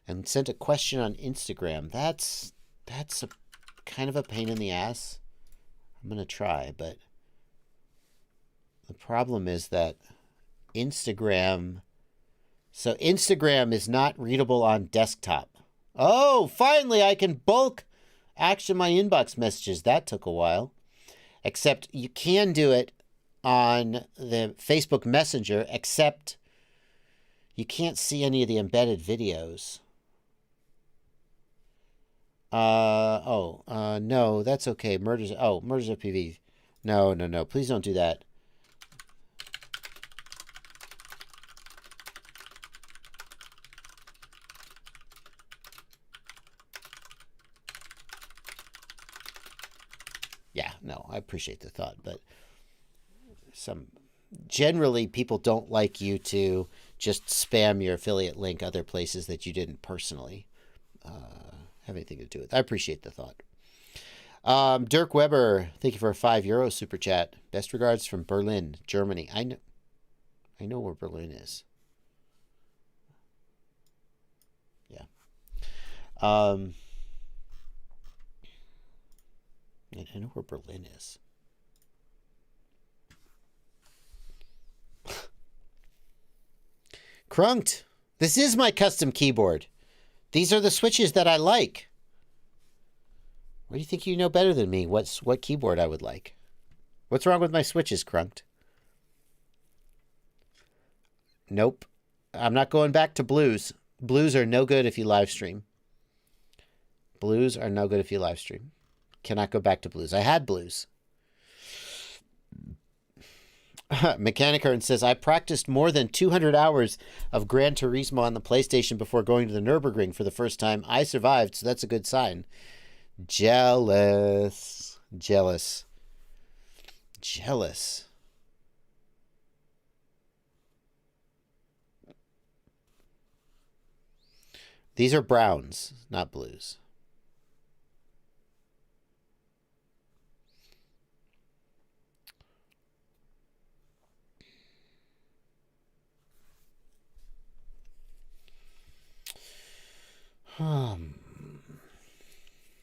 and sent a question on Instagram. That's a kind of a pain in the ass. I'm going to try, but the problem is that Instagram is not readable on desktop. Oh, finally I can bulk action my inbox messages. That took a while. Except you can do it on the Facebook Messenger, except you can't see any of the embedded videos. No, that's okay. Murders FPV. No. Please don't do that. Yeah, no, I appreciate the thought, but generally people don't like you to just spam your affiliate link other places that you didn't personally have anything to do with. I appreciate the thought. Dirk Weber, thank you for a €5 super chat. Best regards from Berlin, Germany. I know where Berlin is. Yeah. I know where Berlin is. Crunked. This is my custom keyboard. These are the switches that I like. What do you think you know better than me? What keyboard I would like? What's wrong with my switches, Crunked? Nope. I'm not going back to blues. Blues are no good if you live stream. Blues are no good if you live stream. Cannot go back to blues. I had blues. Mechaniker says, I practiced more than 200 hours of Gran Turismo on the PlayStation before going to the Nürburgring for the first time. I survived, so that's a good sign. Jealous. Jealous. Jealous. These are browns, not blues.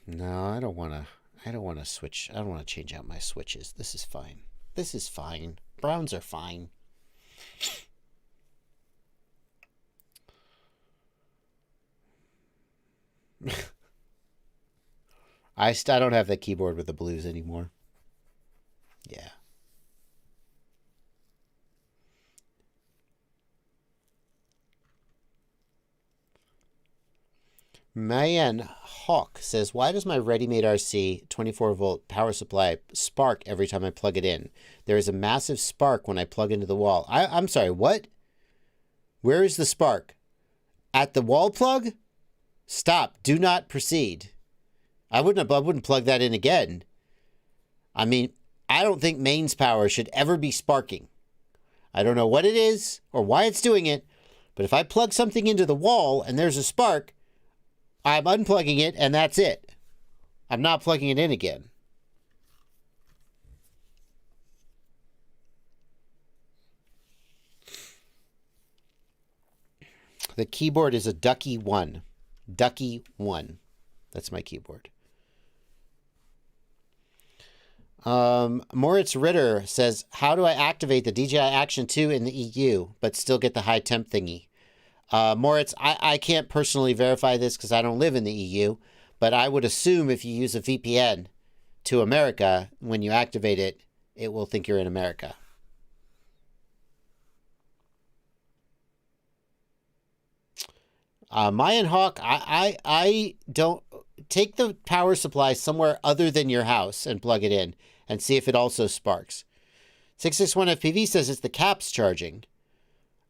No, I don't want to switch. I don't want to change out my switches. This is fine. This is fine. Browns are fine. I don't have that keyboard with the blues anymore. Yeah. Mayan Hawk says, why does my ready-made RC 24-volt power supply spark every time I plug it in? There is a massive spark when I plug into the wall. I'm sorry, what? Where is the spark? At the wall plug? Stop. Do not proceed. I wouldn't plug that in again. I mean, I don't think mains power should ever be sparking. I don't know what it is or why it's doing it, but if I plug something into the wall and there's a spark, I'm unplugging it, and that's it. I'm not plugging it in again. The keyboard is a Ducky 1. Ducky 1. That's my keyboard. Moritz Ritter says, how do I activate the DJI Action 2 in the EU, but still get the high temp thingy? Moritz, I can't personally verify this because I don't live in the EU, but I would assume if you use a VPN to America, when you activate it, it will think you're in America. Mayan Hawk, I don't take the power supply somewhere other than your house and plug it in and see if it also sparks. 661FPV says it's the caps charging.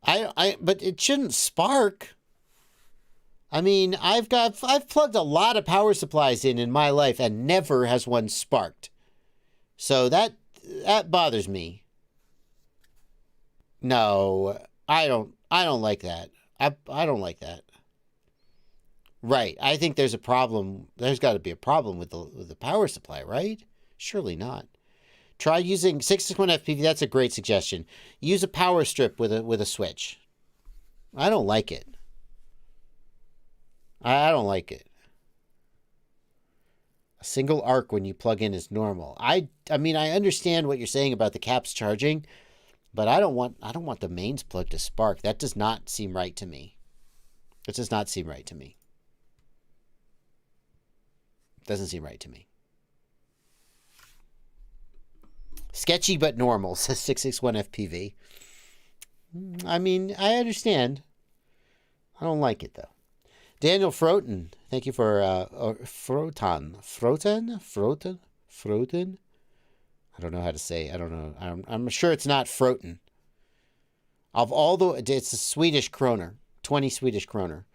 But it shouldn't spark. I mean, I've plugged a lot of power supplies in my life and never has one sparked. So that bothers me. No, I don't like that. I don't like that. Right. I think there's a problem. There's got to be a problem with the power supply, right? Surely not. Try using 661FPV. That's a great suggestion. Use a power strip with a switch. I don't like it. I don't like it. A single arc when you plug in is normal. I mean, I understand what you're saying about the caps charging, but I don't want the mains plug to spark. That does not seem right to me. It does not seem right to me. Doesn't seem right to me. Sketchy but normal, says 661FPV. I mean, I understand. I don't like it, though. Daniel Froten, thank you for Froten. I don't know how to say. I don't know. I'm sure it's not Froten. It's a Swedish kroner, 20 Swedish kroner.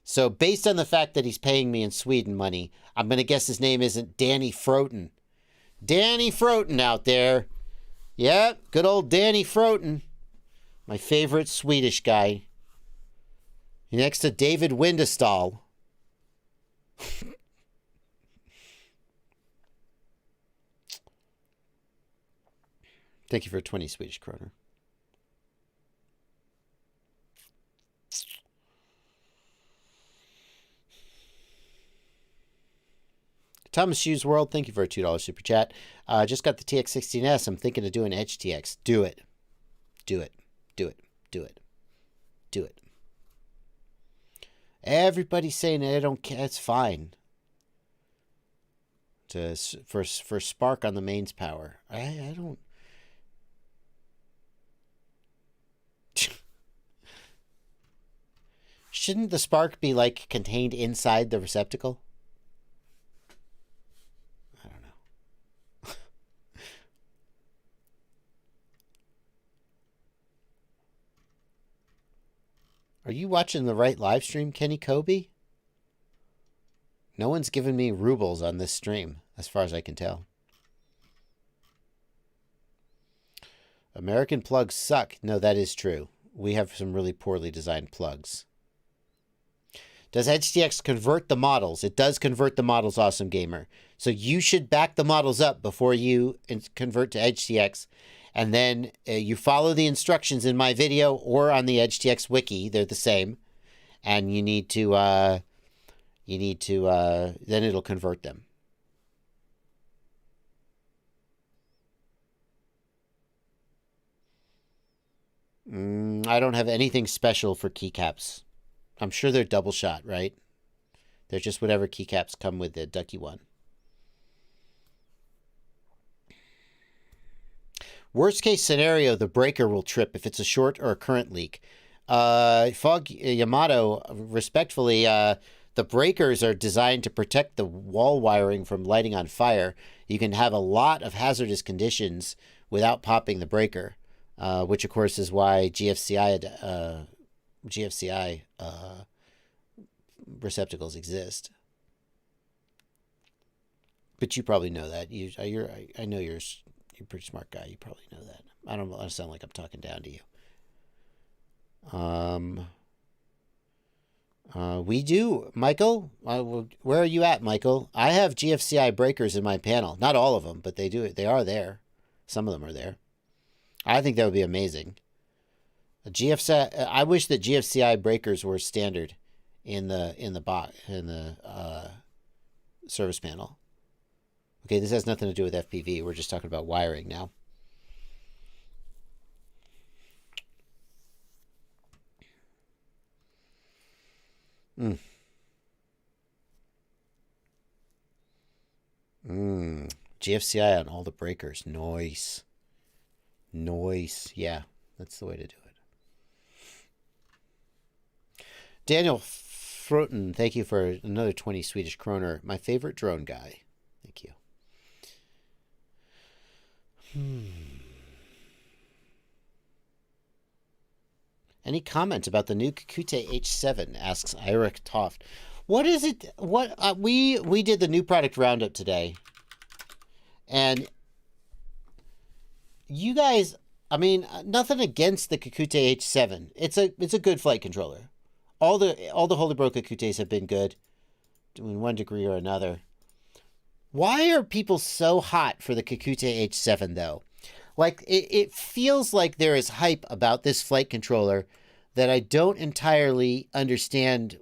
So based on the fact that he's paying me in Sweden money, I'm going to guess his name isn't Danny Froten. Danny Froten out there. Yep, good old Danny Froten. My favorite Swedish guy. Next to David Windestål. Thank you for 20 Swedish kroner. Thomas Hughes World, thank you for a $2 super chat. Just got the TX16S. I'm thinking of doing Edge TX. Do it. Do it. Do it. Do it. Do it. Everybody's saying I don't care. It's fine. For spark on the mains power. I don't. Shouldn't the spark be like contained inside the receptacle? I don't know. Are you watching the right live stream, Kenny Kobe? No one's given me rubles on this stream, as far as I can tell. American plugs suck. No, that is true. We have some really poorly designed plugs. Does HTX convert the models? It does convert the models, Awesome Gamer. So you should back the models up before you convert to HTX. And then you follow the instructions in my video or on the HTX wiki. They're the same. And you need to, then it'll convert them. I don't have anything special for keycaps. I'm sure they're double shot, right? They're just whatever keycaps come with the Ducky one. Worst case scenario, the breaker will trip if it's a short or a current leak. Fog Yamato, respectfully, the breakers are designed to protect the wall wiring from lighting on fire. You can have a lot of hazardous conditions without popping the breaker, which of course is why GFCI receptacles exist. But you probably know that. I know you're a pretty smart guy. You probably know that. I don't want to sound like I'm talking down to you. We do, Michael. Where are you at, Michael? I have GFCI breakers in my panel. Not all of them, but they do. They are there. Some of them are there. I think that would be amazing. I wish that GFCI breakers were standard in the service panel. Okay, this has nothing to do with FPV. We're just talking about wiring now. GFCI on all the breakers. Nice. Nice. Yeah, that's the way to do it. Daniel Froten, thank you for another 20 Swedish kroner. My favorite drone guy. Thank you. Any comment about the new Kakute H7? Asks Eirik Toft. What is it? What we did the new product roundup today, and you guys. I mean, nothing against the Kakute H7. It's a good flight controller. All the Holybro Kakutes have been good, in one degree or another. Why are people so hot for the Kakute H7 though? Like it feels like there is hype about this flight controller that I don't entirely understand.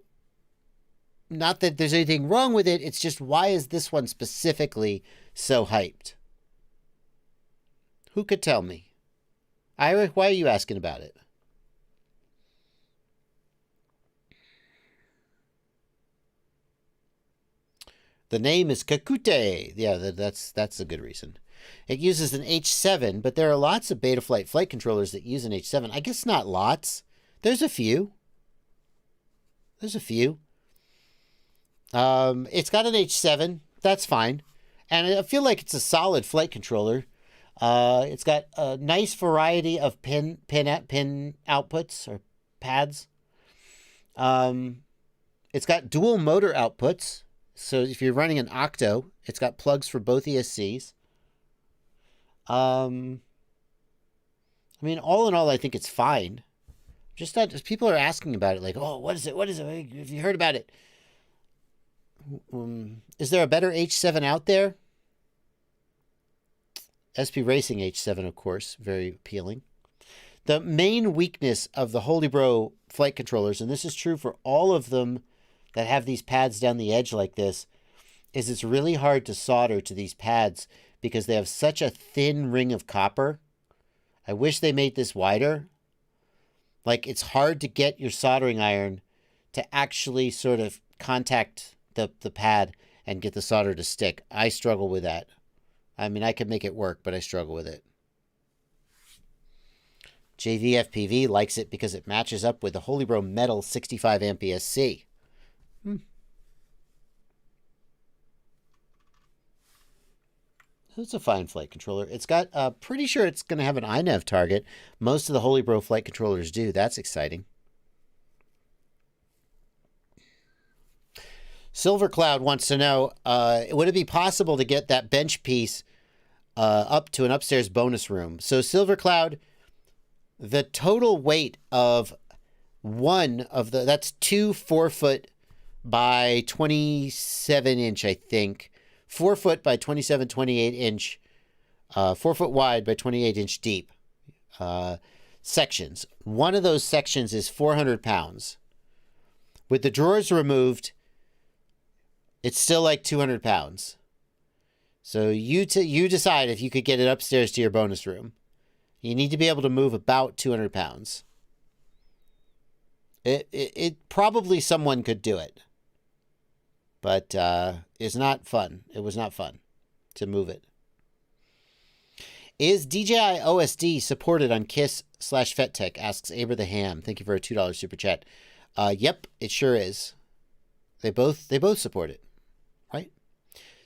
Not that there's anything wrong with it. It's just, why is this one specifically so hyped? Who could tell me? Ira, why are you asking about it? The name is Kakute. Yeah, that's a good reason. It uses an H7, but there are lots of Betaflight flight controllers that use an H7. I guess not lots. There's a few. It's got an H7. That's fine. And I feel like it's a solid flight controller. It's got a nice variety of pin outputs or pads. It's got dual motor outputs. So if you're running an Octo, it's got plugs for both ESCs. I mean, all in all, I think it's fine. Just that people are asking about it, like, oh, what is it? What is it? Have you heard about it? Is there a better H7 out there? SP Racing H7, of course, very appealing. The main weakness of the Holy Bro flight controllers, and this is true for all of them that have these pads down the edge like this, is it's really hard to solder to these pads because they have such a thin ring of copper. I wish they made this wider. Like, it's hard to get your soldering iron to actually sort of contact the pad and get the solder to stick. I struggle with that. I mean, I can make it work, but I struggle with it. JVFPV likes it because it matches up with the Holy Bro Metal 65 amp ESC. It's a fine flight controller. It's got, pretty sure it's going to have an iNav target. Most of the Holy Bro flight controllers do. That's exciting. Silver Cloud wants to know, would it be possible to get that bench piece up to an upstairs bonus room? So Silver Cloud, the total weight of that's two 4-foot by 27 inch, I think. 4 foot by 27, 28 inch, 4 foot wide by 28 inch deep sections. One of those sections is 400 pounds. With the drawers removed, it's still like 200 pounds. So you decide if you could get it upstairs to your bonus room. You need to be able to move about 200 pounds. It probably someone could do it. But it's not fun. It was not fun to move it. Is DJI OSD supported on KISS/FetTech? Asks Aber the Ham. Thank you for a $2 super chat. Yep, it sure is. They both support it, right?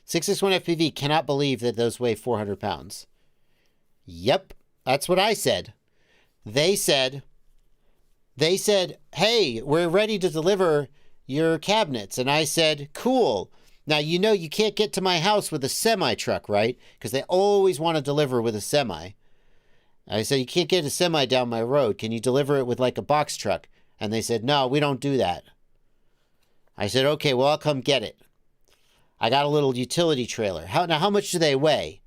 661 FPV cannot believe that those weigh 400 pounds. Yep, that's what I said. They said, hey, we're ready to deliver your cabinets. And I said, cool. Now, you know you can't get to my house with a semi-truck, right? Because they always want to deliver with a semi. I said, you can't get a semi down my road. Can you deliver it with like a box truck? And they said, no, we don't do that. I said, okay, well, I'll come get it. I got a little utility trailer. How much do they weigh?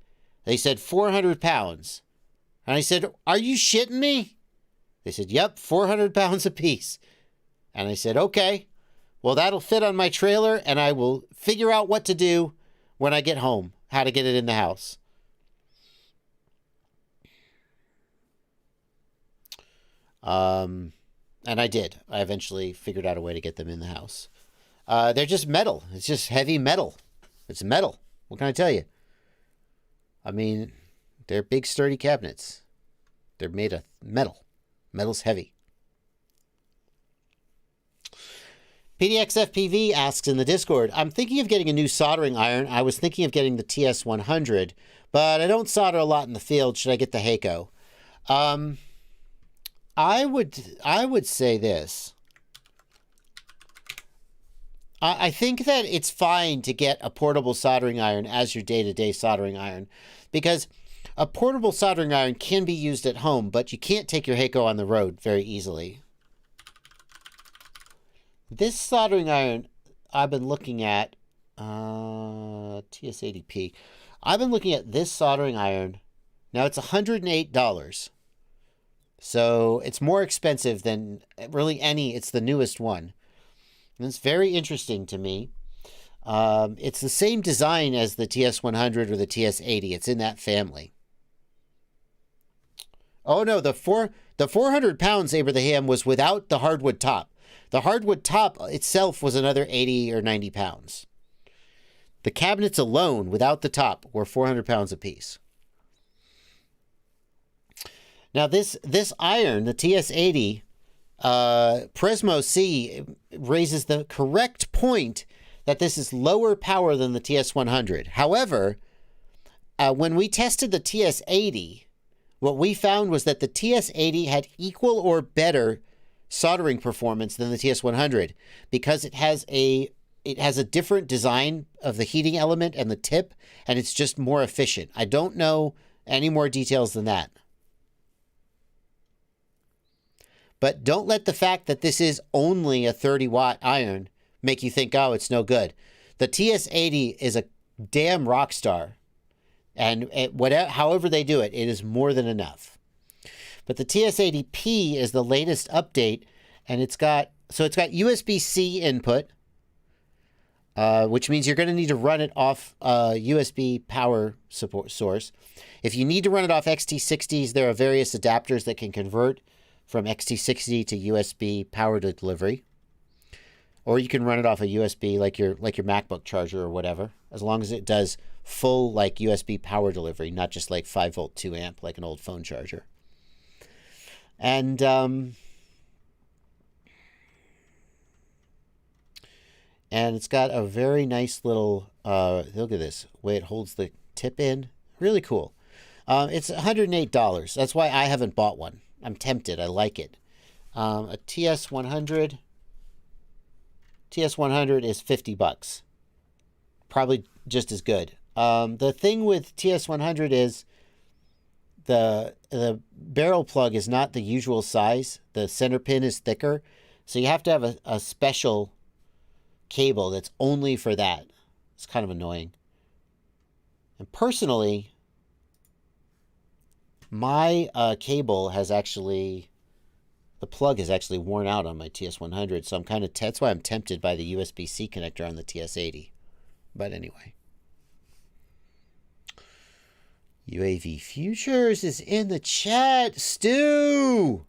They said 400 pounds. And I said, are you shitting me? They said, yep, 400 pounds apiece. And I said, okay. Well, that'll fit on my trailer, and I will figure out what to do when I get home, how to get it in the house. And I did. I eventually figured out a way to get them in the house. They're just metal. It's just heavy metal. It's metal. What can I tell you? I mean, they're big, sturdy cabinets. They're made of metal. Metal's heavy. PDXFPV asks in the Discord, I'm thinking of getting a new soldering iron. I was thinking of getting the TS100, but I don't solder a lot in the field. Should I get the Heiko? I would say this. I think that it's fine to get a portable soldering iron as your day-to-day soldering iron, because a portable soldering iron can be used at home, but you can't take your Heiko on the road very easily. This soldering iron I've been looking at, TS80P. I've been looking at this soldering iron. Now it's $108. So it's more expensive than really any. It's the newest one. And it's very interesting to me. It's the same design as the TS100 or the TS80. It's in that family. Oh no, the 400 pounds Abraham was without the hardwood top. The hardwood top itself was another 80 or 90 pounds. The cabinets alone, without the top, were 400 pounds apiece. Now, this iron, the TS80, Prismo C raises the correct point that this is lower power than the TS100. However, when we tested the TS80, what we found was that the TS80 had equal or better soldering performance than the TS100 because it has a different design of the heating element and the tip, and it's just more efficient. I don't know any more details than that. But don't let the fact that this is only a 30-watt iron make you think, oh, it's no good. The TS80 is a damn rock star. And however they do it, it is more than enough. But the TS80P is the latest update, and it's got USB-C input, which means you're going to need to run it off a USB power support source. If you need to run it off XT60s, there are various adapters that can convert from XT60 to USB power delivery. Or you can run it off a USB like your MacBook charger or whatever, as long as it does full like USB power delivery, not just like 5-volt 2-amp like an old phone charger. And it's got a very nice little look at this way it holds the tip in. Really cool. It's $108. That's why I haven't bought one. I'm tempted. I like it. A TS100 is $50. Probably just as good. The thing with TS100 is the barrel plug is not the usual size. The center pin is thicker. So you have to have a special cable that's only for that. It's kind of annoying. And personally, my cable has actually, the plug has actually worn out on my TS100, so that's why I'm tempted by the USB-C connector on the TS80. But anyway. UAV Futures is in the chat. Stu!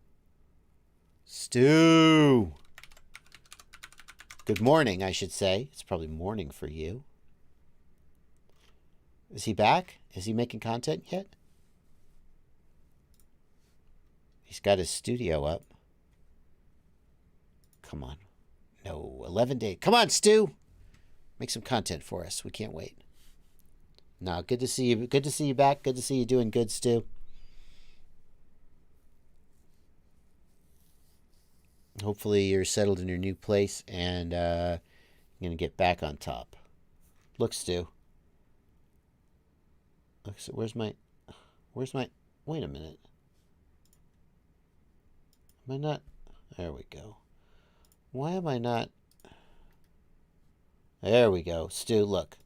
Good morning, I should say. It's probably morning for you. Is he back? Is he making content yet? He's got his studio up. Come on. No, 11 days. Come on, Stu. Make some content for us. We can't wait. No, good to see you. Good to see you back. Good to see you doing good, Stu. Hopefully you're settled in your new place and you're going to get back on top. Look, Stu. Look, so where's my, wait a minute. Am I not, there we go. Why am I not, there we go. Stu, look.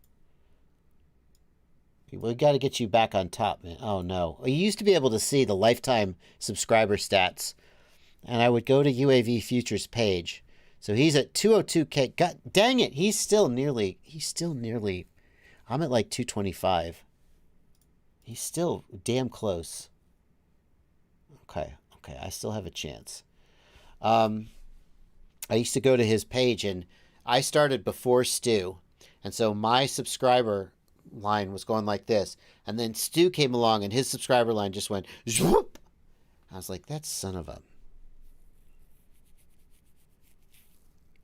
We got to get you back on top, man. Oh, no. You used to be able to see the lifetime subscriber stats. And I would go to UAV Futures page. So he's at 202K. God dang it. He's still nearly, I'm at like 225. He's still damn close. Okay. I still have a chance. I used to go to his page and I started before Stu. And so my subscriber line was going like this. And then Stu came along and his subscriber line just went zoop. I was like, that son of a.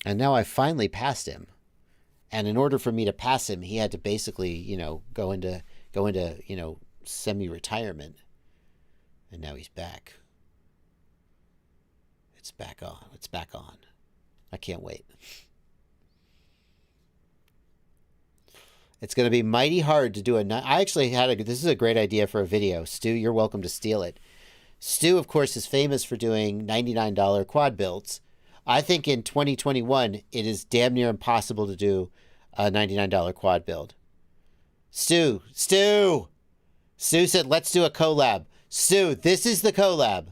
And now I finally passed him. And in order for me to pass him, he had to basically, go into, semi-retirement. And now he's back. It's back on. I can't wait. It's going to be mighty hard to do I actually this is a great idea for a video. Stu, you're welcome to steal it. Stu, of course, is famous for doing $99 quad builds. I think in 2021, it is damn near impossible to do a $99 quad build. Stu said, let's do a collab. Stu, this is the collab.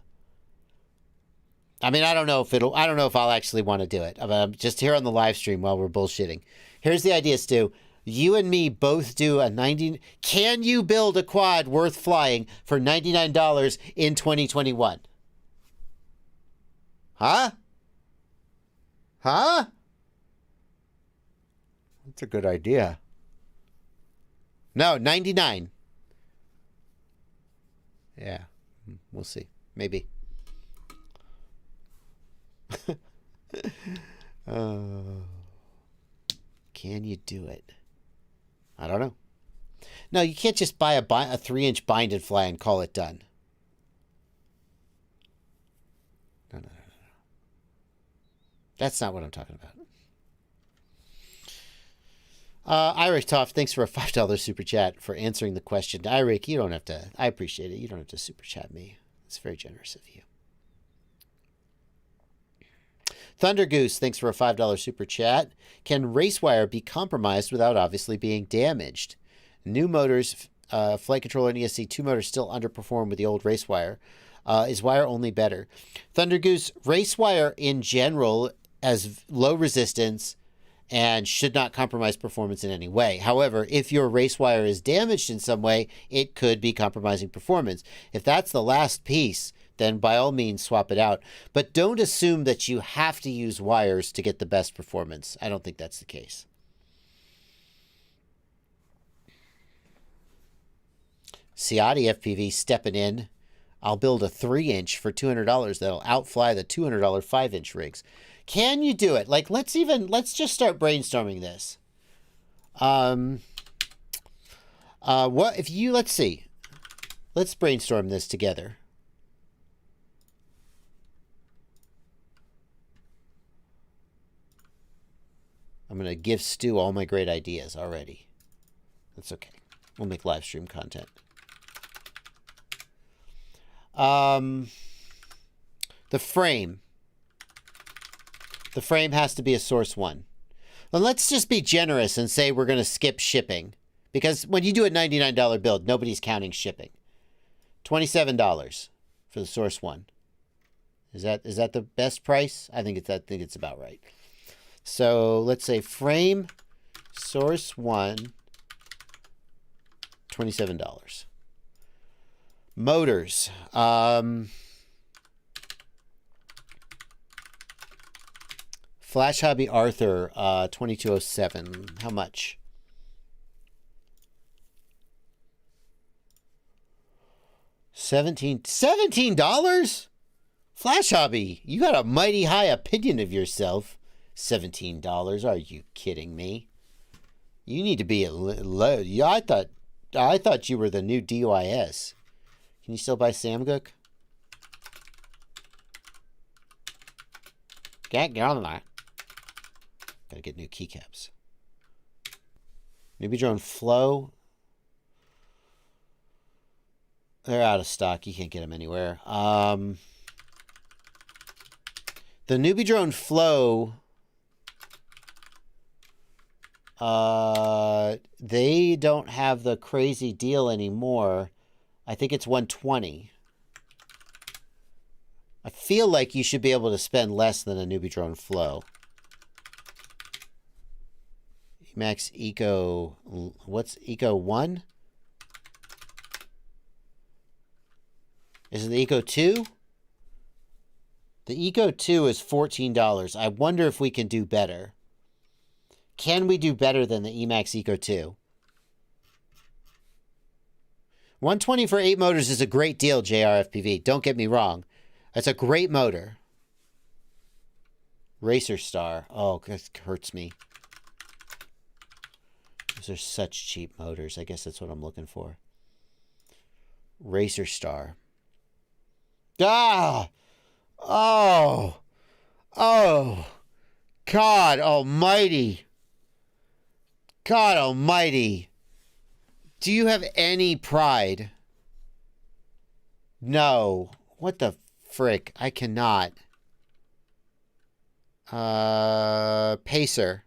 I mean, I don't know if I'll actually want to do it. I'm just here on the live stream while we're bullshitting. Here's the idea, Stu. You and me both do can you build a quad worth flying for $99 in 2021? Huh? That's a good idea. No, 99. Yeah, we'll see. Maybe. Can you do it? I don't know. No, you can't just buy a 3-inch binded fly and call it done. No. That's not what I'm talking Iric Toff, thanks for a $5 super chat for answering the question. Iric, you don't have to. I appreciate it. You don't have to super chat me. It's very generous of you. Thunder Goose, thanks for a $5 super chat. Can race wire be compromised without obviously being damaged? New motors, flight controller and ESC2 motors still underperform with the old race wire. Is wire only better? Thunder Goose, race wire in general has low resistance and should not compromise performance in any way. However, if your race wire is damaged in some way, it could be compromising performance. If that's the last piece, then by all means swap it out. But don't assume that you have to use wires to get the best performance. I don't think that's the case. Ciotti FPV stepping in. I'll build a 3-inch for $200 that'll outfly the $200 5-inch rigs. Can you do it? Like, let's just start brainstorming this. What if you, let's see. Let's brainstorm this together. I'm going to give Stu all my great ideas already. That's okay. We'll make live stream content. The frame. The frame has to be a source one. Well, let's just be generous and say we're going to skip shipping. Because when you do a $99 build, nobody's counting shipping. $27 for the source one. Is that the best price? I think it's about right. So let's say frame source one, $27. Motors. Flash Hobby Arthur, 2207. How much? $17? Flash Hobby, you got a mighty high opinion of yourself. $17? Are you kidding me? You need to be low. I thought you were the new DYS. Can you still buy Samgook? Can't get on that. Gotta get new keycaps. Newbie Drone Flow. They're out of stock. You can't get them anywhere. The Newbie Drone Flow. They don't have the crazy deal anymore. I think it's 120. I feel like you should be able to spend less than a Newbie Drone Flow. Emax Eco, what's Eco 1? Is it the Eco 2? The Eco 2 is $14. I wonder if we can do better. Can we do better than the Emax Eco 2? 120 for 8 motors is a great deal, JRFPV. Don't get me wrong. That's a great motor. Racer Star. Oh, that hurts me. Those are such cheap motors. I guess that's what I'm looking for. Racer Star. Ah! Oh! Oh! God almighty! God almighty! Do you have any pride? No. What the frick? I cannot. Pacer.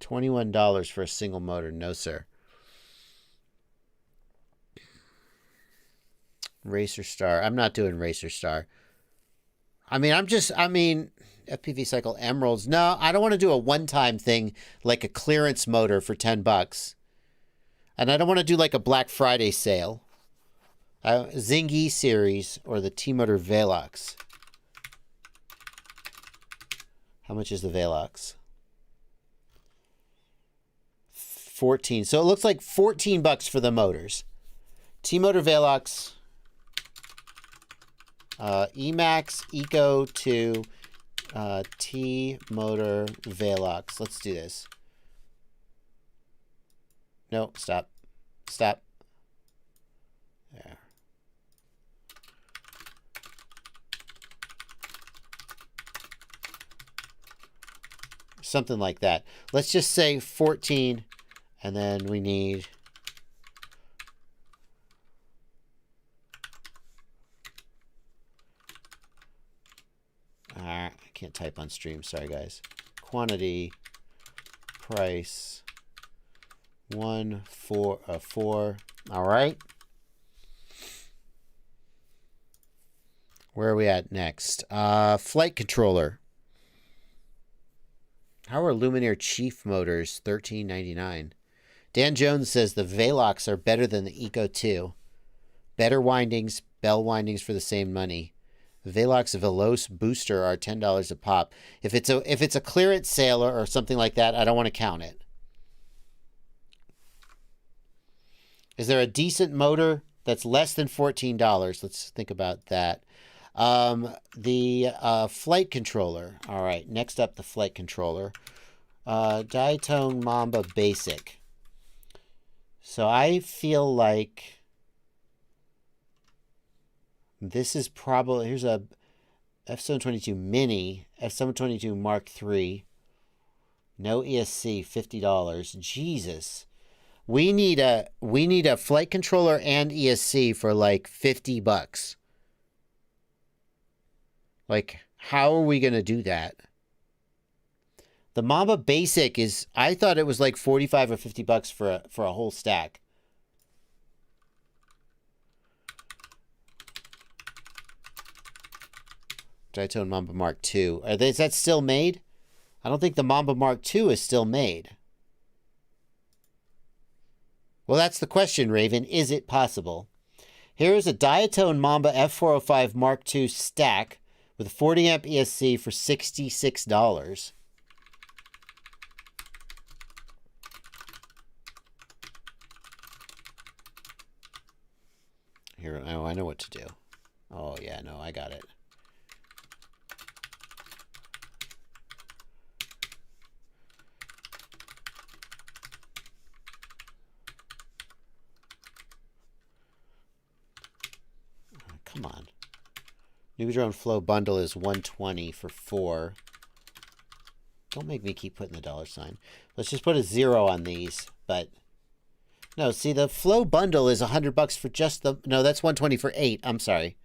$21 for a single motor. No, sir. Racer Star. I'm not doing Racer Star. FPV Cycle Emeralds. No, I don't want to do a one-time thing like a clearance motor for $10. And I don't want to do like a Black Friday sale. Zingy series or the T-Motor Velox. How much is the Velox? 14. So it looks like $14 for the motors. T-Motor Velox. Emax Eco 2. T-Motor Velox. Let's do this. No, stop. Stop. There. something like that. Let's just say 14, and then we need... I can't type on stream. Sorry, guys. Quantity, price, 1, 4, 4. All right. Where are we at next? Flight controller. How are Luminaire Chief motors $13.99? Dan Jones says the Velox are better than the Eco 2. Better windings, bell windings for the same money. Velox Veloce Booster are $10 a pop. If it's a clearance sale or something like that, I don't want to count it. Is there a decent motor that's less than $14? Let's think about that. The flight controller. All right, next up, the flight controller. Diatone Mamba Basic. So I feel like this is probably, here's a F722 Mini, F722 Mark III. No ESC, $50. Jesus. We need a flight controller and ESC for like $50. Like, how are we going to do that? The Mamba Basic is, I thought it was like 45 or $50 for a whole stack. Diatone Mamba Mark II. Is that still made? I don't think the Mamba Mark II is still made. Well, that's the question, Raven. Is it possible? Here is a Diatone Mamba F405 Mark II stack with a 40 amp ESC for $66. Here, oh, I know what to do. Oh, yeah, no, I got it. Come on. New Drone Flow bundle is $120 for 4. Don't make me keep putting the $sign. Let's just put a 0 on these. But no, see, the Flow bundle is $100 for just the. No, that's $120 for 8. I'm sorry.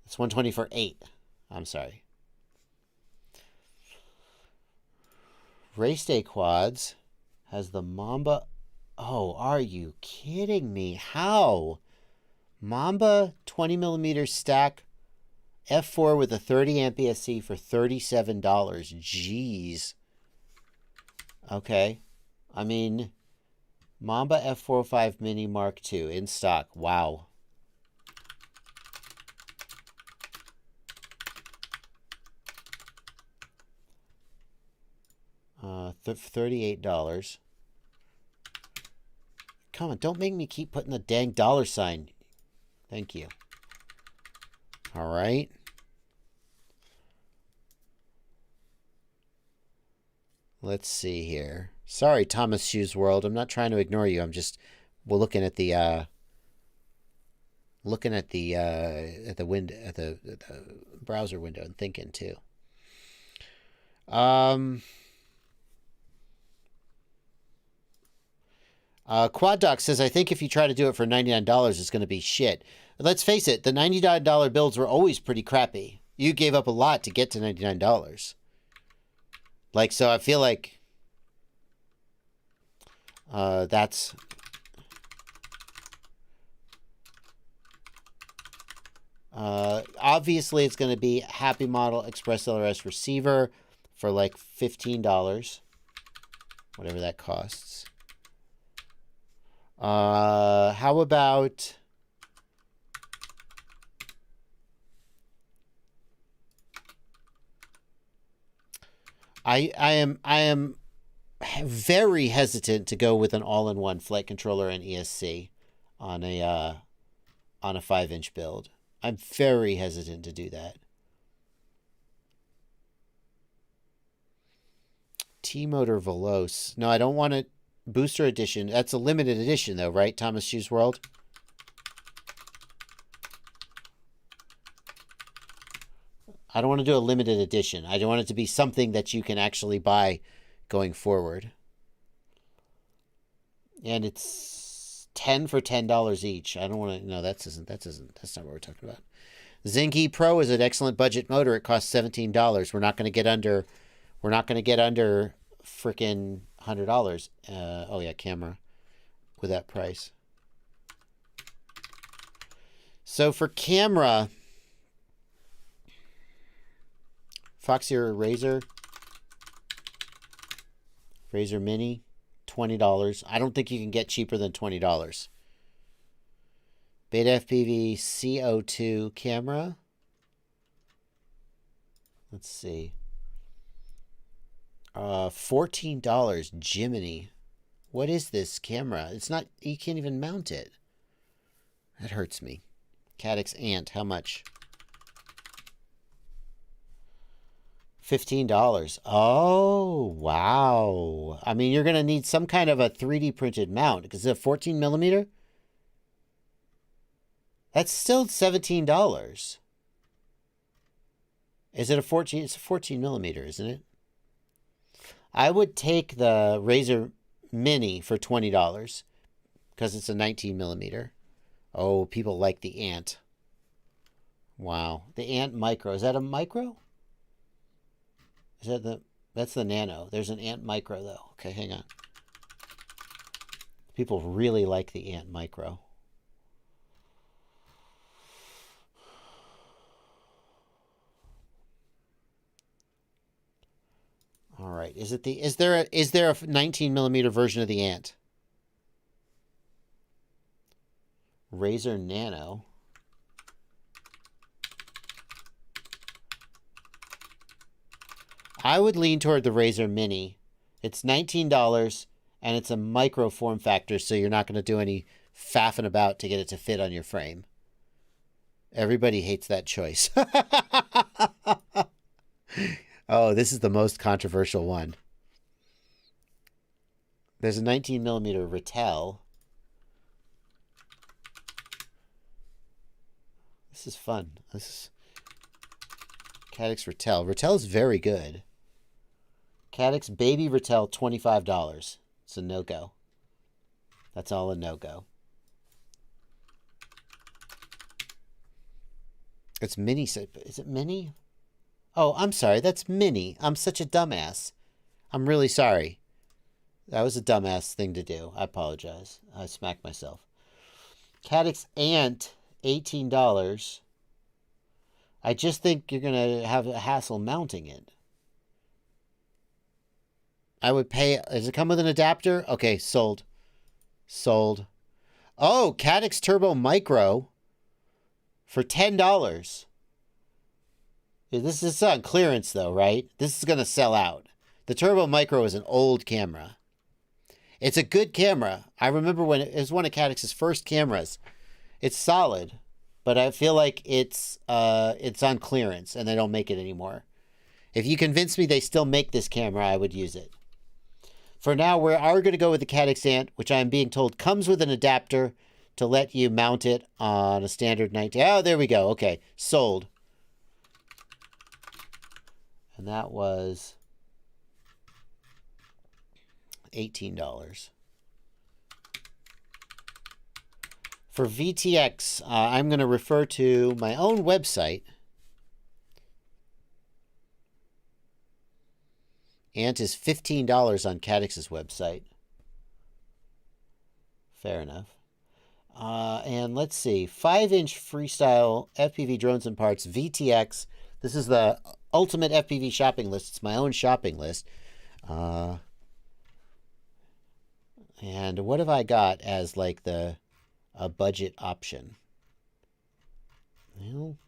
That's $120 for 8. I'm sorry. Race Day Quads has the Mamba. Oh, are you kidding me? How? Mamba 20mm stack F4 with a 30 amp ESC for $37. Jeez. Okay. I mean, Mamba F405 Mini Mark II in stock. Wow. $38. Come on, don't make me keep putting the dang $sign. Thank you. All right. Let's see here. Sorry, Thomas Shoes World. I'm not trying to ignore you. I'm just looking at the browser window and thinking too. Quad Doc says, I think if you try to do it for $99, it's going to be shit. Let's face it, the $99 builds were always pretty crappy. You gave up a lot to get to $99. Like, so I feel like that's... obviously, it's going to be Happy Model Express LRS receiver for like $15. Whatever that costs. How about... I am very hesitant to go with an all-in-one flight controller and ESC on a 5-inch build. I'm very hesitant to do that. T-Motor Veloce. No, I don't want it. Booster edition. That's a limited edition, though, right, Thomas Shoes World? I don't want to do a limited edition. I don't want it to be something that you can actually buy going forward. And it's 10 for $10 each. I don't want to. No, that's not what we're talking about. Zinke Pro is an excellent budget motor. It costs $17. We're not going to get under. We're not going to get under freaking $100. Oh yeah, camera with that price. So for camera, Foxy or Razor Mini, $20. I don't think you can get cheaper than $20. Beta FPV CO2 camera. Let's see. $14. Jiminy. What is this camera? It's not, you can't even mount it. That hurts me. Caddx Ant, how much? $15. Oh, wow. I mean, you're going to need some kind of a 3D printed mount because it's a 14 millimeter. That's still $17. Is it a 14? It's a 14 millimeter, isn't it? I would take the Razor Mini for $20 because it's a 19 millimeter. Oh, people like the Ant. Wow. The Ant Micro. Is that a micro? Is that the... That's the Nano. There's an Ant Micro, though. Okay, hang on. People really like the Ant Micro. All right. Is there a 19 millimeter version of the Ant? Razor Nano. I would lean toward the Razor Mini. It's $19 and it's a micro form factor, so you're not going to do any faffing about to get it to fit on your frame. Everybody hates that choice. Oh, this is the most controversial one. There's a 19 millimeter Rattel. This is fun. This is Caddx Rattel. Rattel is very good. Caddx Baby Rattel, $25. It's a no-go. That's all a no-go. It's mini. Is it mini? Oh, I'm sorry. That's mini. I'm such a dumbass. I'm really sorry. That was a dumbass thing to do. I apologize. I smacked myself. Caddx Ant, $18. I just think you're going to have a hassle mounting it. I would pay... Does it come with an adapter? Okay, sold. Sold. Oh, Caddx Turbo Micro for $10. This is on clearance, though, right? This is going to sell out. The Turbo Micro is an old camera. It's a good camera. I remember when it was one of Caddx's first cameras. It's solid, but I feel like it's on clearance and they don't make it anymore. If you convince me they still make this camera, I would use it. For now, we are going to go with the Caddx Ant, which I am being told comes with an adapter to let you mount it on a standard 19. Oh, there we go. Okay, sold. And that was $18. For VTX, I'm going to refer to my own website. Ant is $15 on Caddx's website. Fair enough. And let's see. 5-inch freestyle FPV drones and parts, VTX. This is the ultimate FPV shopping list. It's my own shopping list. And what have I got as like a budget option? Well,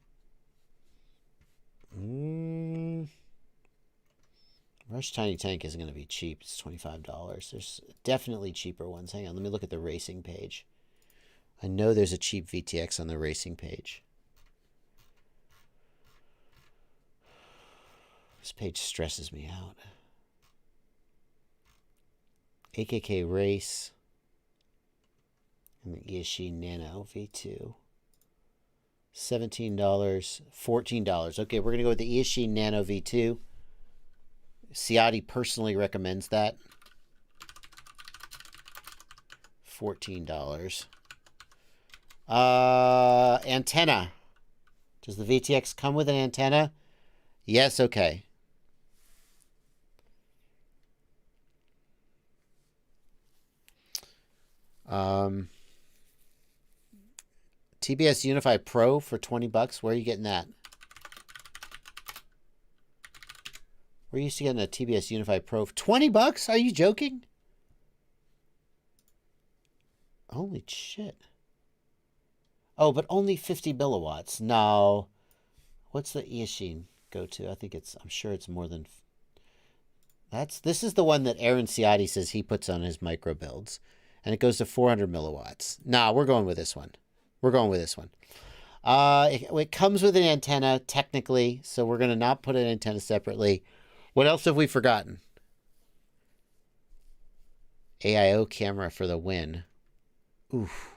Rush Tiny Tank isn't going to be cheap. It's $25. There's definitely cheaper ones. Hang on, let me look at the racing page. I know there's a cheap VTX on the racing page. This page stresses me out. AKK Race. And the ESC Nano V2. $17, $14. Okay, we're going to go with the Eachine Nano V2. Ciotti personally recommends that. $14. Antenna. Does the VTX come with an antenna? Yes, okay. TBS Unify Pro for $20. Where are you getting that? We're used to getting a TBS Unify Pro for $20? Are you joking? Holy shit. Oh, but only 50 milliwatts. No. What's the Eachine go to? I think I'm sure it's more than... This is the one that Aaron Ciotti says he puts on his micro builds. And it goes to 400 milliwatts. Nah, we're going with this one. We're going with this one. It comes with an antenna, technically, so we're going to not put an antenna separately. What else have we forgotten? AIO camera for the win. Oof.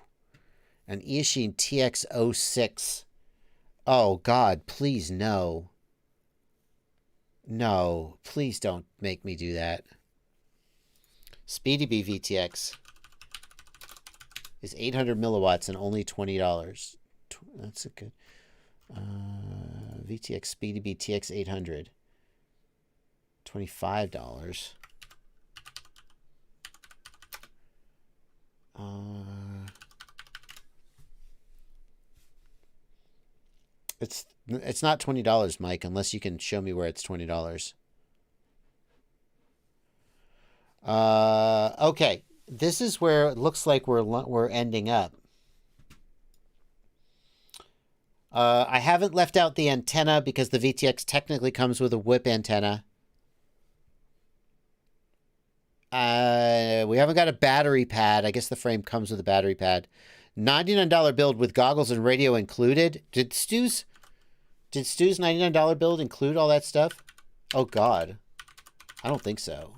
An Eachine TX06. Oh, God, please, no. No, please don't make me do that. SpeedyB VTX is 800 milliwatts and only $20. That's a good... VTX SpeedyB TX 800. $25. It's not $20, Mike, unless you can show me where it's $20. Okay. This is where it looks like we're ending up. I haven't left out the antenna because the VTX technically comes with a whip antenna. We haven't got a battery pad. I guess the frame comes with a battery pad. $99 build with goggles and radio included. Did Stu's $99 build include all that stuff? Oh, God. I don't think so.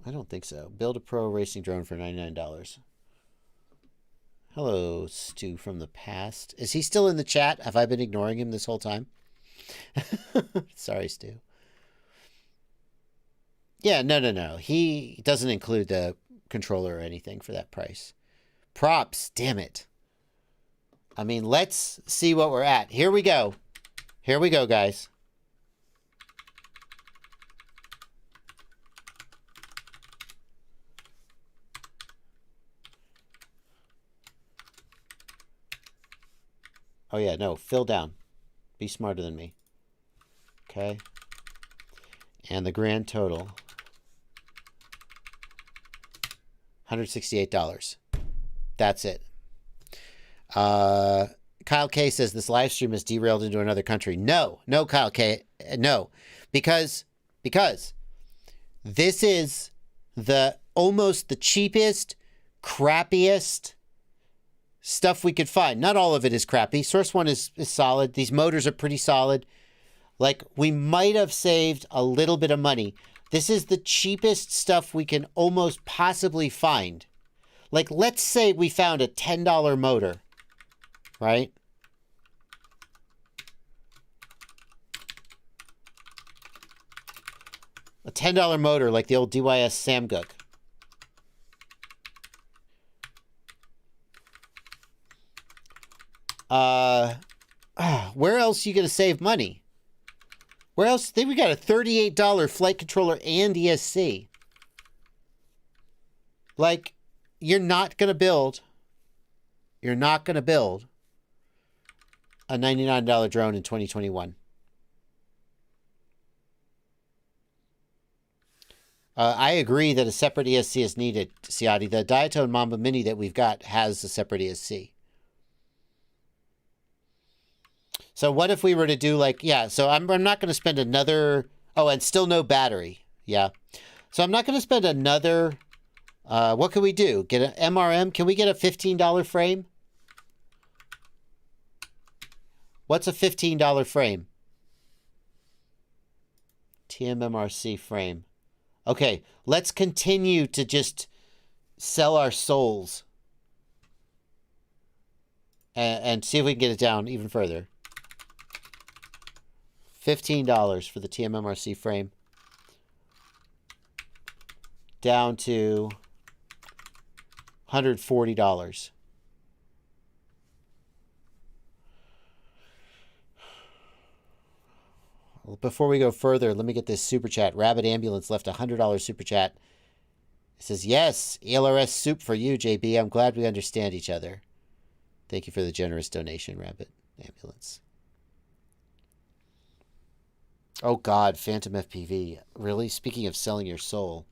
I don't think so. Build a pro racing drone for $99. Hello, Stu from the past. Is he still in the chat? Have I been ignoring him this whole time? Sorry, Stu. Yeah, no. He doesn't include the controller or anything for that price. Props, damn it. I mean, let's see what we're at. Here we go. Here we go, guys. Oh, yeah, no, fill down. Be smarter than me. Okay. And the grand total. $168. That's it. Kyle K says this live stream is derailed into another country. No, Kyle K. No, because this is almost the cheapest, crappiest stuff we could find. Not all of it is crappy. Source One is solid. These motors are pretty solid. Like, we might have saved a little bit of money. This is the cheapest stuff we can almost possibly find. Like, let's say we found a $10 motor, right? A $10 motor like the old DYS Samguk. Where else are you going to save money? Where else? Then we got a $38 flight controller and ESC. Like, you're not going to build a $99 drone in 2021. I agree that a separate ESC is needed, Ciotti. The Diatone Mamba Mini that we've got has a separate ESC. So what if we were to do like, yeah, so I'm not going to spend another, oh, and still no battery. Yeah. So I'm not going to spend another, what can we do? Get an MRM? Can we get a $15 frame? What's a $15 frame? TMMRC frame. Okay, let's continue to just sell our souls. and see if we can get it down even further. $15 for the TMMRC frame. Down to $140. Well, before we go further, let me get this super chat. Rabbit Ambulance left a $100 super chat. It says, yes, ELRS soup for you, JB. I'm glad we understand each other. Thank you for the generous donation, Rabbit Ambulance. Oh, God, Phantom FPV. Really? Speaking of selling your soul.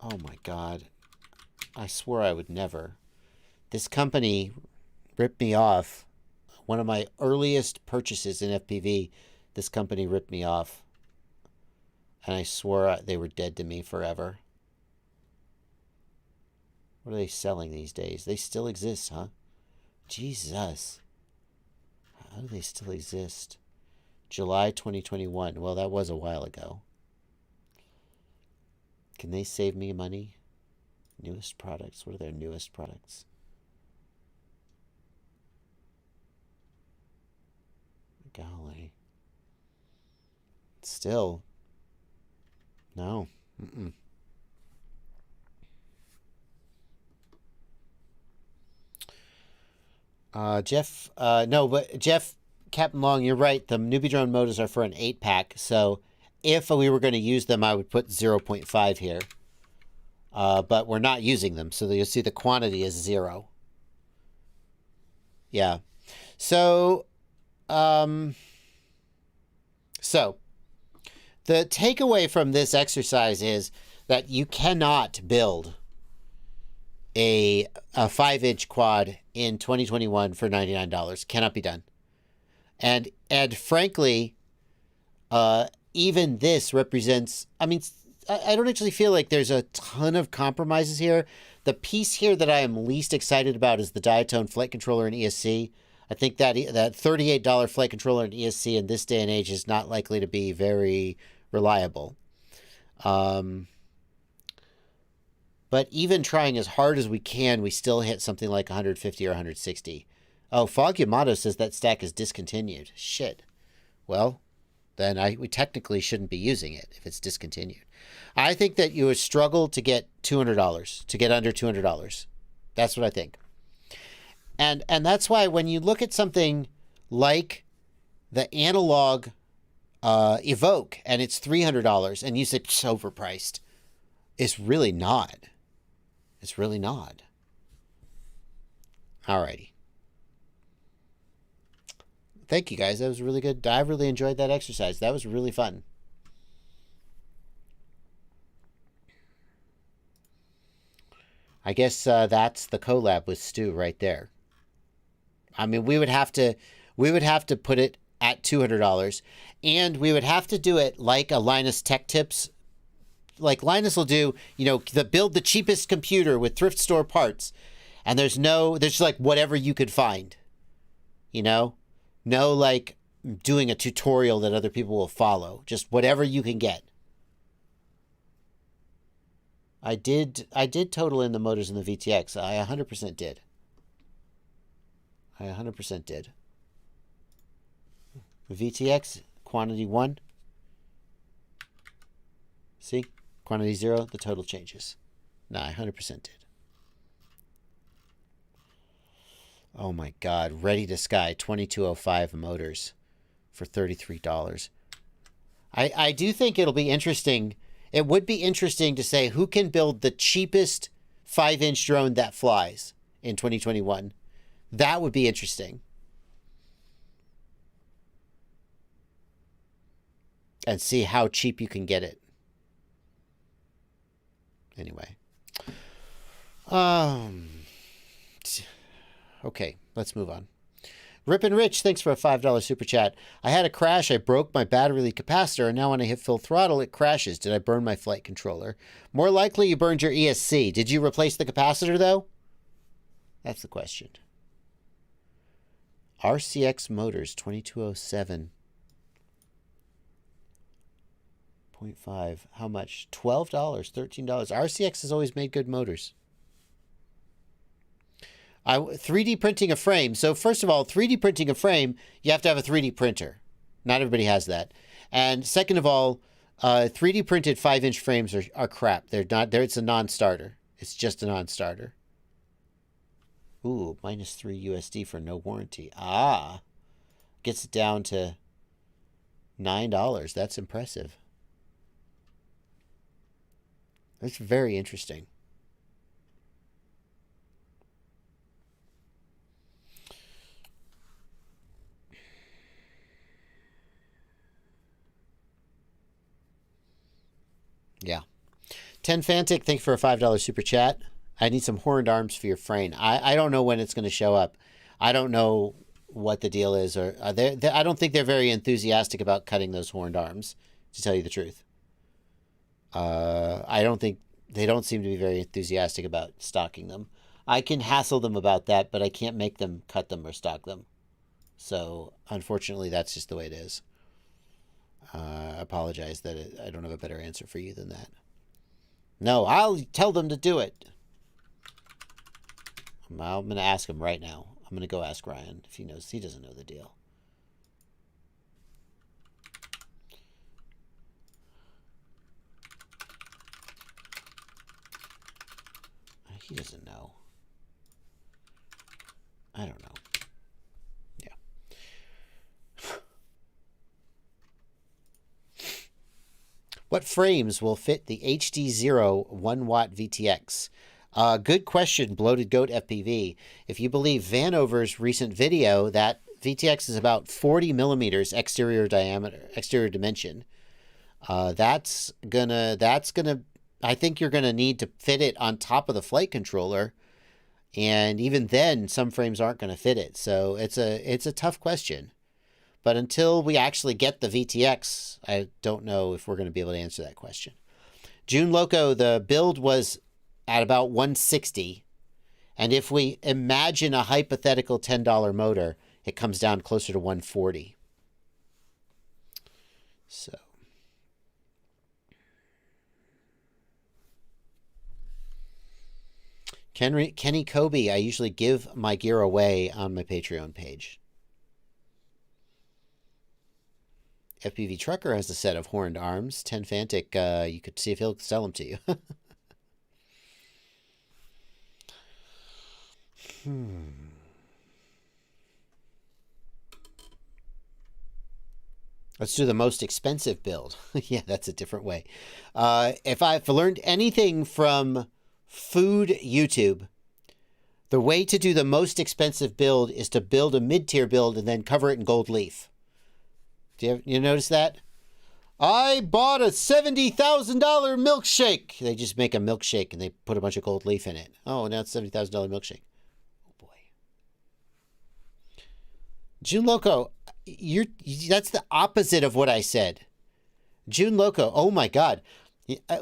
Oh, my God. I swore I would never. This company ripped me off. One of my earliest purchases in FPV, this company ripped me off. And I swore they were dead to me forever. What are they selling these days? They still exist, huh? Jesus. How do they still exist? July 2021. Well, that was a while ago. Can they save me money? Newest products. What are their newest products? Golly. Still. No. Mm-mm. Jeff, no, but Jeff, Captain Long, you're right. The newbie drone motors are for an 8-pack. So if we were going to use them, I would put 0.5 here. But we're not using them. So you'll see the quantity is 0. Yeah. So, the takeaway from this exercise is that you cannot build a 5-inch quad in 2021 for $99. Cannot be done. And frankly, even this represents, I mean, I don't actually feel like there's a ton of compromises here. The piece here that I am least excited about is the diatone flight controller and ESC. I think that $38 flight controller and ESC in this day and age is not likely to be very reliable. But even trying as hard as we can, we still hit something like 150 or 160. Oh, Fog Yamato says that stack is discontinued. Shit. Well, then we technically shouldn't be using it if it's discontinued. I think that you would struggle to get $200, to get under $200. That's what I think. And that's why when you look at something like the analog Evoke and it's $300 and you say it's overpriced, it's really not. It's really not. Alrighty. Thank you guys. That was really good. I really enjoyed that exercise. That was really fun. I guess that's the collab with Stu right there. I mean, we would have to put it at $200, and we would have to do it like a Linus Tech Tips. Like Linus will do, build the cheapest computer with thrift store parts, and there's like whatever you could find, no like doing a tutorial that other people will follow, just whatever you can get. I did total in the motors in the VTX. I 100% did. I 100% did. VTX, quantity 1. See? Quantity 0, the total changes. No, I 100% did. Oh my God. Ready to Sky, 2205 motors for $33. I do think it'll be interesting. It would be interesting to say who can build the cheapest 5-inch drone that flies in 2021. That would be interesting. And see how cheap you can get it. Anyway. Okay, let's move on. Rip and Rich, thanks for a $5 super chat. I had a crash. I broke my battery capacitor, and now when I hit full throttle, it crashes. Did I burn my flight controller? More likely you burned your ESC. Did you replace the capacitor, though? That's the question. RCX Motors, 2207. 0.5. How much? $12, $13. RCX has always made good motors. 3D printing a frame. So first of all, 3D printing a frame, you have to have a 3D printer. Not everybody has that. And second of all, 3D printed 5-inch frames are crap. They're not. It's a non-starter. It's just a non-starter. Ooh, -3 USD for no warranty. Ah, gets it down to $9. That's impressive. That's very interesting. Yeah. 10 Fantic, thank you for a $5 super chat. I need some horned arms for your frame. I don't know when it's going to show up. I don't know what the deal is. Or I don't think they're very enthusiastic about cutting those horned arms, to tell you the truth. I don't think they don't seem to be very enthusiastic about stocking them. I can hassle them about that, but I can't make them cut them or stock them. So, unfortunately, that's just the way it is. I apologize that I don't have a better answer for you than that. No, I'll tell them to do it. I'm going to ask him right now. I'm going to go ask Ryan if he knows. He doesn't know the deal. He doesn't know. I don't know. Yeah. What frames will fit the HD0 1-watt VTX? Good question, Bloated Goat FPV. If you believe Vanover's recent video, that VTX is about 40 millimeters exterior dimension. That's gonna. I think you're gonna need to fit it on top of the flight controller, and even then, some frames aren't gonna fit it. So it's a tough question. But until we actually get the VTX, I don't know if we're going to be able to answer that question. June Loco, the build was at about 160. And if we imagine a hypothetical $10 motor, it comes down closer to 140. So. Kenny Kobe, I usually give my gear away on my Patreon page. FPV Trucker has a set of horned arms. 10 Fantic, you could see if he'll sell them to you. Let's do the most expensive build. Yeah, that's a different way. If I've learned anything from food YouTube, the way to do the most expensive build is to build a mid-tier build and then cover it in gold leaf. Do you notice that? I bought a $70,000 milkshake. They just make a milkshake and they put a bunch of gold leaf in it. Oh, now it's $70,000 milkshake. Oh boy. June Loco, that's the opposite of what I said. June Loco, oh my God.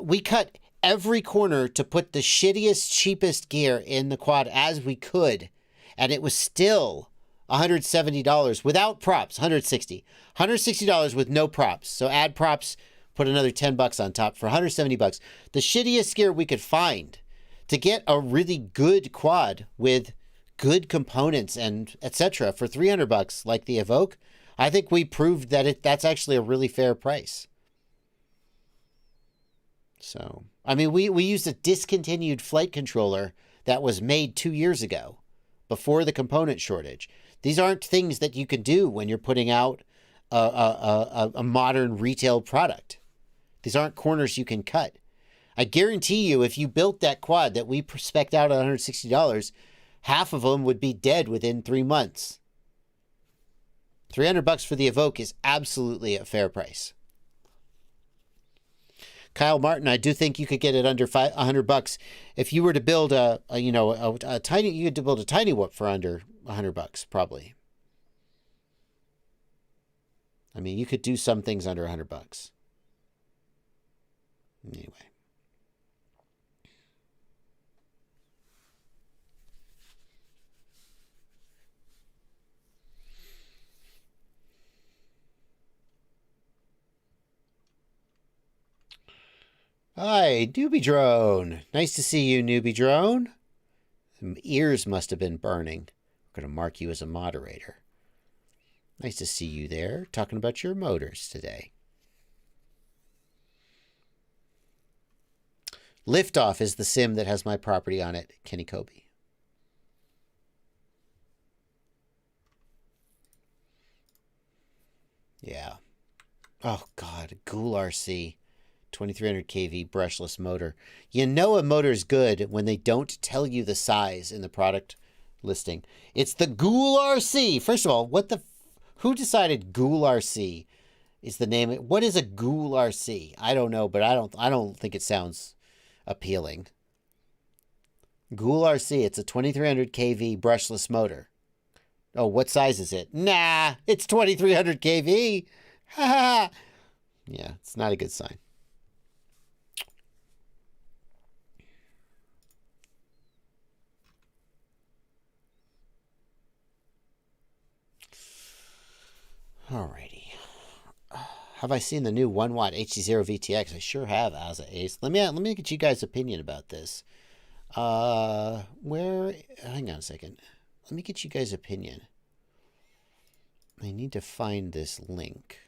We cut every corner to put the shittiest, cheapest gear in the quad as we could. And it was still $170 without props, $160 with no props. So add props, put another $10 on top for $170. The shittiest gear we could find to get a really good quad with good components and etc. for $300 like the Evoke. I think we proved that that's actually a really fair price. So, I mean, we used a discontinued flight controller that was made 2 years ago before the component shortage. These aren't things that you can do when you're putting out a modern retail product. These aren't corners you can cut. I guarantee you, if you built that quad that we spec'd out at $160, half of them would be dead within 3 months. $300 for the Evoke is absolutely a fair price. Kyle Martin, I do think you could get it under $100 if you were to build a tiny. You could build a tiny whoop for under $100, probably. I mean, you could do some things under $100. Anyway. Hi, Newbie Drone. Nice to see you, Newbie Drone. Ears must have been burning. We're going to mark you as a moderator. Nice to see you there, talking about your motors today. Liftoff is the sim that has my property on it, Kenny Kobe. Yeah. Oh, God. Ghoul RC. 2300 kV brushless motor. You know a motor's good when they don't tell you the size in the product listing. It's the Ghoul RC. First of all, who decided Ghoul RC is the name? What is a Ghoul RC? I don't know, but I don't think it sounds appealing. Ghoul RC, it's a 2300 kV brushless motor. Oh, what size is it? Nah, it's 2300 kV. Ha ha. Yeah, it's not a good sign. Alrighty. Have I seen the new 1 watt HD0 VTX? I sure have, as a Ace. Let me get you guys' opinion about this. Hang on a second. Let me get you guys' opinion. I need to find this link.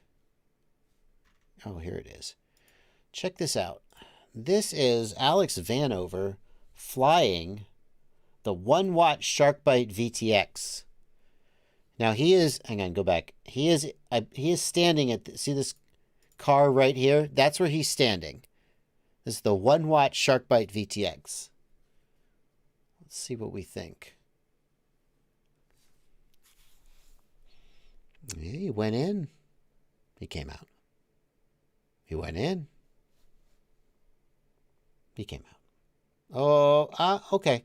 Oh, here it is. Check this out. This is Alex Vanover flying the 1 watt Sharkbite VTX. Now he is, hang on, go back. He is standing at, see this car right here? That's where he's standing. This is the 1 watt Sharkbite VTX. Let's see what we think. Yeah, he went in. He came out. He went in. He came out. Oh, okay.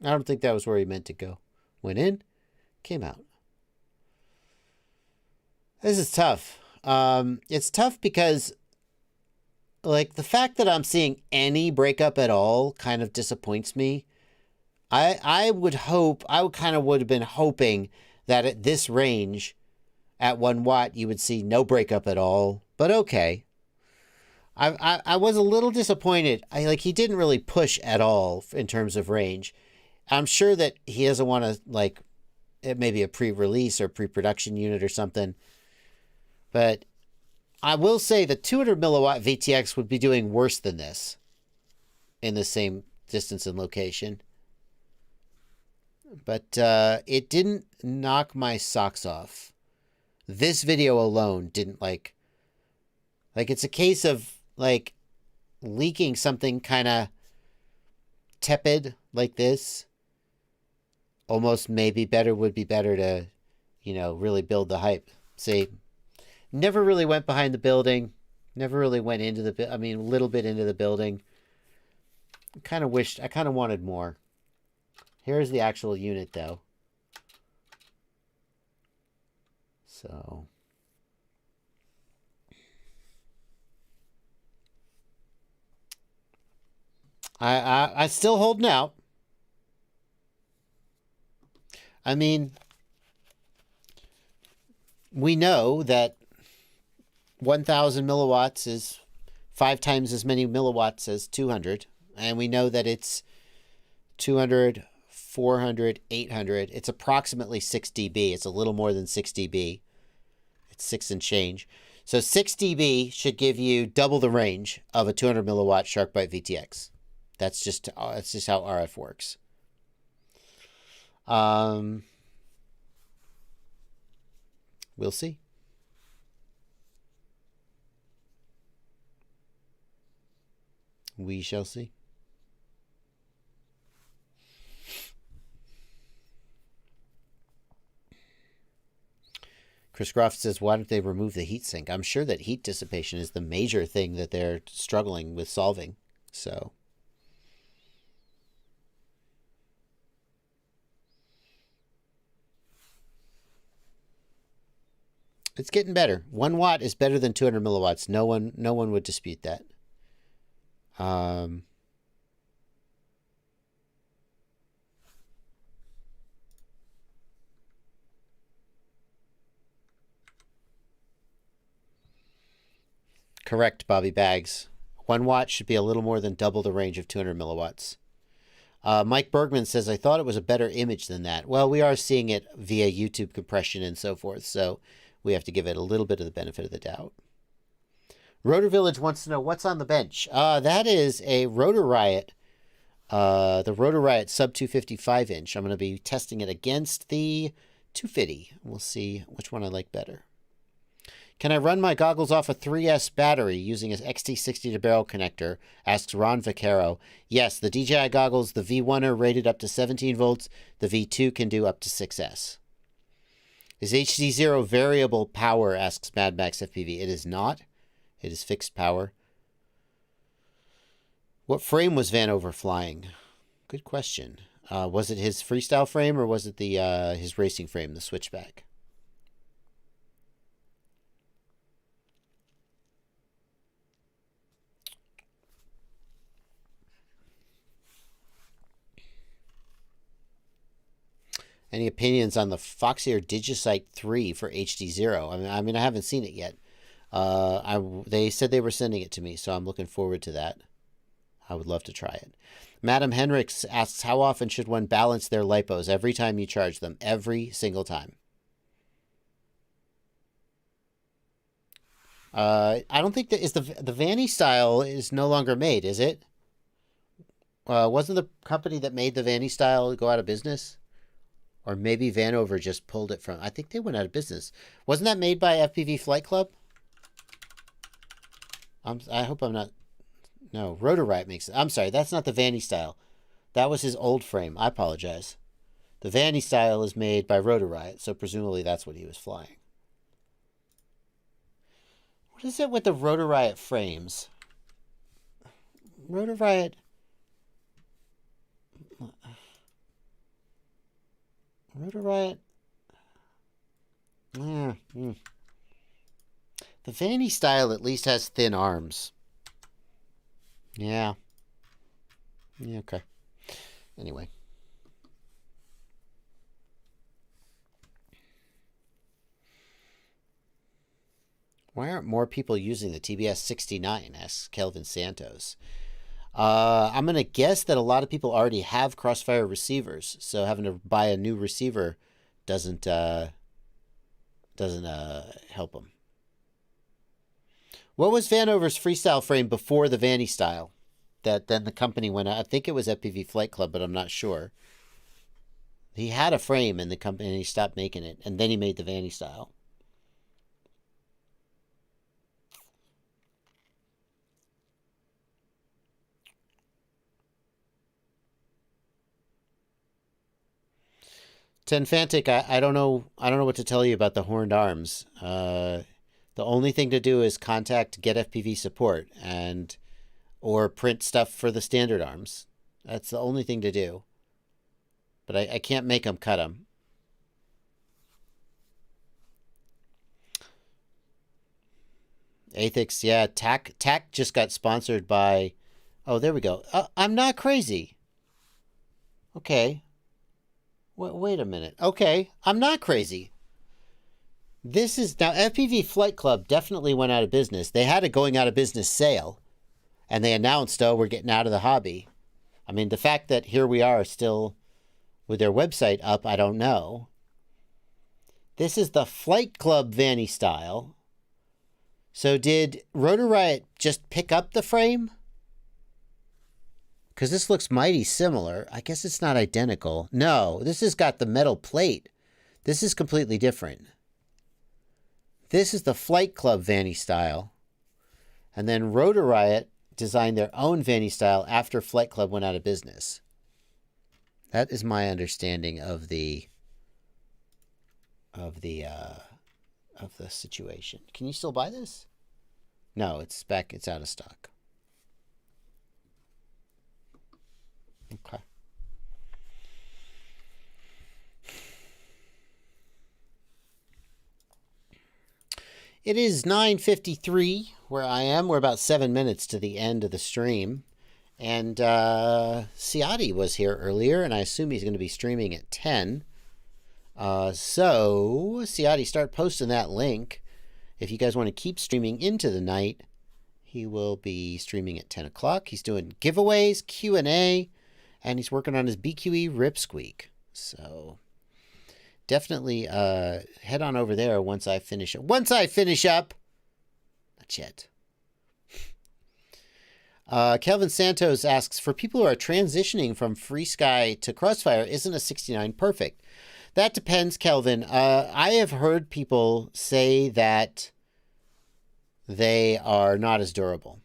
I don't think that was where he meant to go. Went in, came out. This is tough. It's tough because, like, the fact that I'm seeing any breakup at all kind of disappoints me. I would have been hoping that at this range, at 1 watt, you would see no breakup at all. But okay. I was a little disappointed. He didn't really push at all in terms of range. I'm sure that he doesn't want to, like, it may be a pre-release or pre-production unit or something. But I will say the 200 milliwatt VTX would be doing worse than this in the same distance and location. But it didn't knock my socks off. This video alone didn't, like it's a case of, like, leaking something kind of tepid like this. Almost maybe would be better to, really build the hype. See, never really went behind the building. Never really went into a little bit into the building. I kind of wanted more. Here's the actual unit, though. So I still holding out. I mean, we know that 1,000 milliwatts is 5 times as many milliwatts as 200. And we know that it's 200, 400, 800. It's approximately 6 dB. It's a little more than 6 dB. It's 6 and change. So 6 dB should give you double the range of a 200 milliwatt Sharkbite VTX. That's just how RF works. We'll see. We shall see. Chris Croft says, why don't they remove the heatsink? I'm sure that heat dissipation is the major thing that they're struggling with solving. So it's getting better. 1 watt is better than 200 milliwatts. No one would dispute that. Correct, Bobby Bags. 1 watt should be a little more than double the range of 200 milliwatts. Mike Bergman says, I thought it was a better image than that. Well, we are seeing it via YouTube compression and so forth, so we have to give it a little bit of the benefit of the doubt. Rotor Village wants to know what's on the bench. That is a Rotor Riot, the Rotor Riot sub 255 inch. I'm going to be testing it against the 250. We'll see which one I like better. Can I run my goggles off a 3S battery using an XT60 to barrel connector? Asks Ron Vaccaro. Yes, the DJI goggles, the V1 are rated up to 17 volts. The V2 can do up to 6S. Is HD0 variable power? Asks Mad Max FPV. It is not. It is fixed power. What frame was Vanover flying? Good question. Was it his freestyle frame or was it the his racing frame, the switchback? Any opinions on the Foxeer Digisight 3 for HD0? I mean, I haven't seen it yet. They said they were sending it to me, so I'm looking forward to that. I would love to try it. Madam Henricks asks, how often should one balance their lipos? Every time you charge them. Every single time. I don't think that is the Vanny style is no longer made, is it? Wasn't the company that made the Vanny style go out of business? Or maybe Vanover just pulled it from... I think they went out of business. Wasn't that made by FPV Flight Club? I hope I'm not... No, Rotor Riot makes it. I'm sorry, that's not the Vanny style. That was his old frame. I apologize. The Vanny style is made by Rotor Riot, so presumably that's what he was flying. What is it with the Rotor Riot frames? Rotor Riot... Rotor Riot. The Vanny style at least has thin arms. Yeah. Yeah, okay. Anyway. Why aren't more people using the TBS 69? Asks Kelvin Santos. I'm going to guess that a lot of people already have Crossfire receivers, so having to buy a new receiver doesn't help them. What was Vanover's freestyle frame before the Vanny style? That then the company went out. I think it was FPV Flight Club, but I'm not sure. He had a frame and the company stopped making it, and then he made the Vanny style. Tenfantic, I don't know what to tell you about the horned arms. The only thing to do is contact Get FPV support or print stuff for the standard arms. That's the only thing to do. But I can't make them cut them. Athix, yeah, TAC just got sponsored by... Oh, there we go. I'm not crazy. Okay. Wait a minute. Okay, I'm not crazy. This is... Now, FPV Flight Club definitely went out of business. They had a going out of business sale. And they announced, oh, we're getting out of the hobby. I mean, the fact that here we are still with their website up, I don't know. This is the Flight Club Vanny style. So did Rotor Riot just pick up the frame? Because this looks mighty similar. I guess it's not identical. No, this has got the metal plate. This is completely different. This is the Flight Club Vanny style. And then Rotor Riot designed their own Vanny style after Flight Club went out of business. That is my understanding of the situation. Can you still buy this? No, it's back. It's out of stock. Okay. It is 9:53 where I am. We're about 7 minutes to the end of the stream. And Ciati was here earlier, and I assume he's going to be streaming at 10. So, Ciati, start posting that link. If you guys want to keep streaming into the night, he will be streaming at 10 o'clock. He's doing giveaways, Q&A, and he's working on his BQE rip squeak. So definitely head on over there once I finish up. Once I finish up! Not yet. Kelvin Santos asks, for people who are transitioning from FreeSky to Crossfire, isn't a 69 perfect? That depends, Kelvin. I have heard people say that they are not as durable.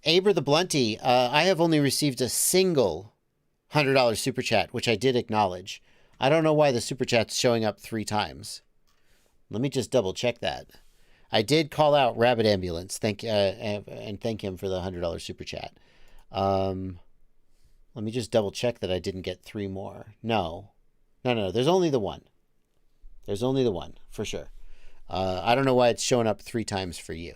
Aber the Blunty, I have only received a single $100 super chat, which I did acknowledge. I don't know why the super chat's showing up 3 times. Let me just double check that. I did call out Rabbit Ambulance, and thank him for the $100 super chat. Let me just double check that I didn't get 3 more. No. There's only the one. There's only the one, for sure. I don't know why it's showing up 3 times for you.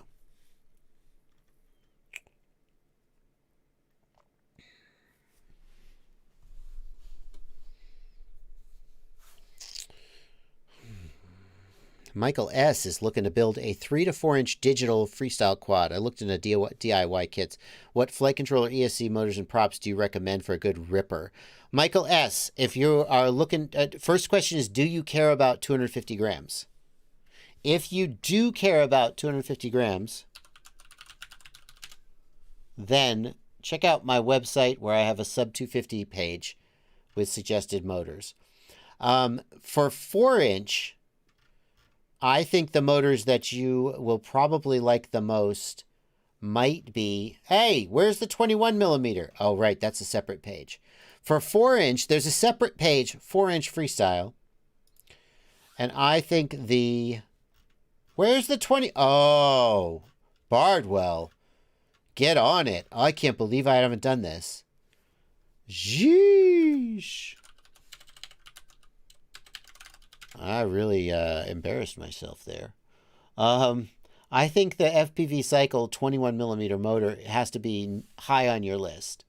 Michael S. is looking to build a 3 to 4 inch digital freestyle quad. I looked into DIY kits. What flight controller, ESC motors, and props do you recommend for a good ripper? Michael S., if you are looking at, first question is, do you care about 250 grams? If you do care about 250 grams, then check out my website where I have a sub 250 page with suggested motors. For 4 inch, I think the motors that you will probably like the most might be, hey, where's the 21 millimeter? Oh, right, that's a separate page. For 4 inch, there's a separate page, 4 inch freestyle. And I think where's the 20? Oh, Bardwell. Get on it. Oh, I can't believe I haven't done this. Jeesh. I really embarrassed myself there. I think the FPV Cycle 21 millimeter motor has to be high on your list.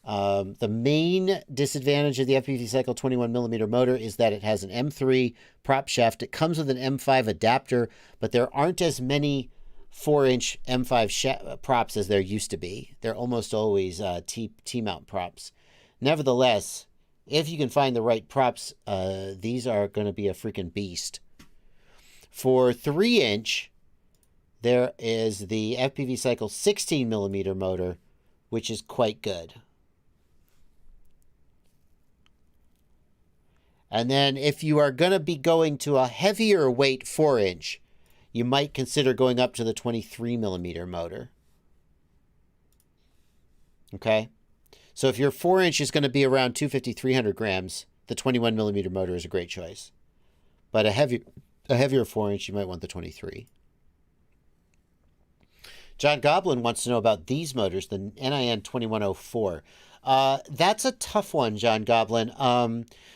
The main disadvantage of the FPV Cycle 21 millimeter motor is that it has an M3 prop shaft. It comes with an M5 adapter, but there aren't as many 4-inch M5 props as there used to be. They're almost always T-mount props. Nevertheless, if you can find the right props, these are going to be a freaking beast. For 3-inch, there is the FPV Cycle 16 millimeter motor, which is quite good. And then if you are going to be going to a heavier weight 4-inch, you might consider going up to the 23 millimeter motor. Okay? So if your 4-inch is going to be around 250, 300 grams, the 21 millimeter motor is a great choice. But a heavier 4-inch, you might want the 23. John Goblin wants to know about these motors, the NIN 2104. That's a tough one, John Goblin.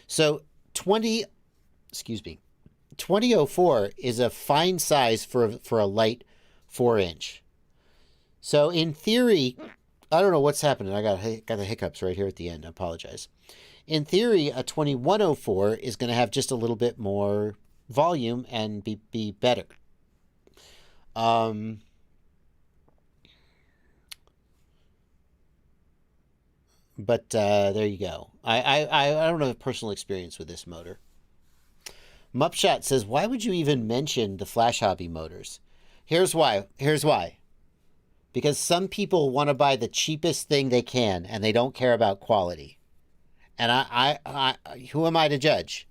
So 2004 is a fine size for a light 4-inch. So in theory, I don't know what's happening. I got the hiccups right here at the end. I apologize. In theory, a 2104 is going to have just a little bit more volume and be better. But there you go. I don't have a personal experience with this motor. Mupshot says, why would you even mention the Flash Hobby motors? Here's why. Because some people want to buy the cheapest thing they can, and they don't care about quality. And I who am I to judge?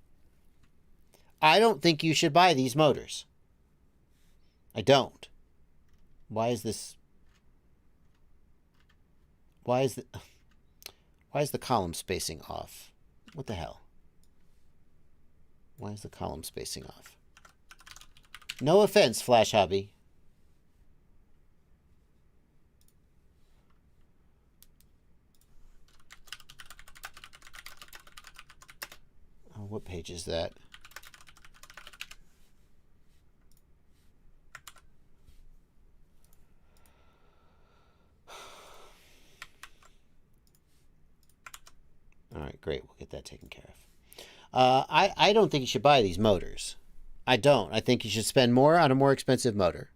I don't think you should buy these motors. I don't. Why is the column spacing off? What the hell? Why is the column spacing off? No offense, Flash Hobby. Oh, what page is that? All right, great. We'll get that taken care of. I don't think you should buy these motors. I don't. I think you should spend more on a more expensive motor.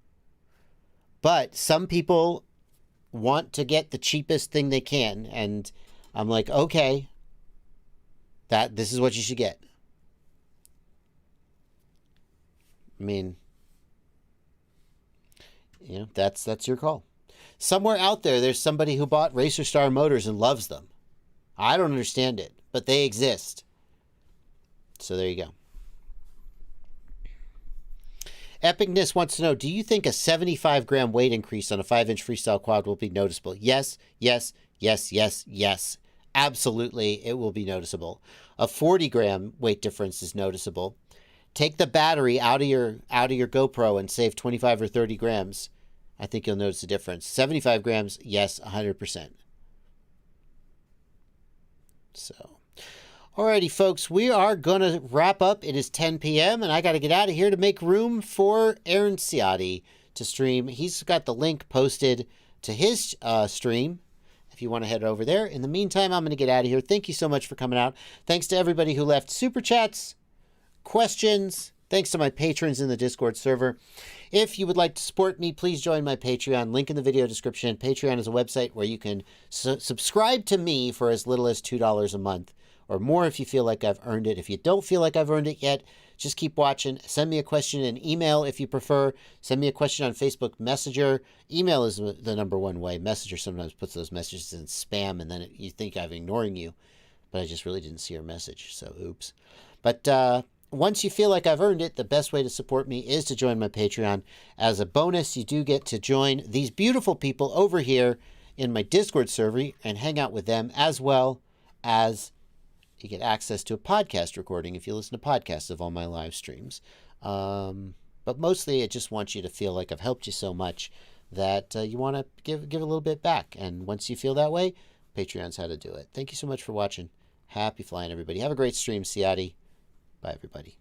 But some people want to get the cheapest thing they can, and I'm like, okay, this is what you should get. I mean, you know, that's your call. Somewhere out there's somebody who bought Racer Star motors and loves them. I don't understand it, but they exist. So there you go. Epicness wants to know, do you think a 75-gram weight increase on a 5-inch freestyle quad will be noticeable? Yes, yes, yes, yes, yes. Absolutely, it will be noticeable. A 40-gram weight difference is noticeable. Take the battery out of your GoPro and save 25 or 30 grams. I think you'll notice the difference. 75 grams, yes, 100%. So, alrighty, folks, we are going to wrap up. It is 10 p.m., and I got to get out of here to make room for Aaron Ciotti to stream. He's got the link posted to his stream if you want to head over there. In the meantime, I'm going to get out of here. Thank you so much for coming out. Thanks to everybody who left super chats, questions. Thanks to my patrons in the Discord server. If you would like to support me, please join my Patreon. Link in the video description. Patreon is a website where you can subscribe to me for as little as $2 a month, or more if you feel like I've earned it. If you don't feel like I've earned it yet, just keep watching. Send me a question in email if you prefer. Send me a question on Facebook Messenger. Email is the number one way. Messenger sometimes puts those messages in spam, and then you think I'm ignoring you, but I just really didn't see your message, so oops. But once you feel like I've earned it, the best way to support me is to join my Patreon. As a bonus, you do get to join these beautiful people over here in my Discord server and hang out with them, as well as you get access to a podcast recording if you listen to podcasts of all my live streams. But mostly, I just want you to feel like I've helped you so much that you want to give a little bit back. And once you feel that way, Patreon's how to do it. Thank you so much for watching. Happy flying, everybody. Have a great stream, Ciotti. Bye, everybody.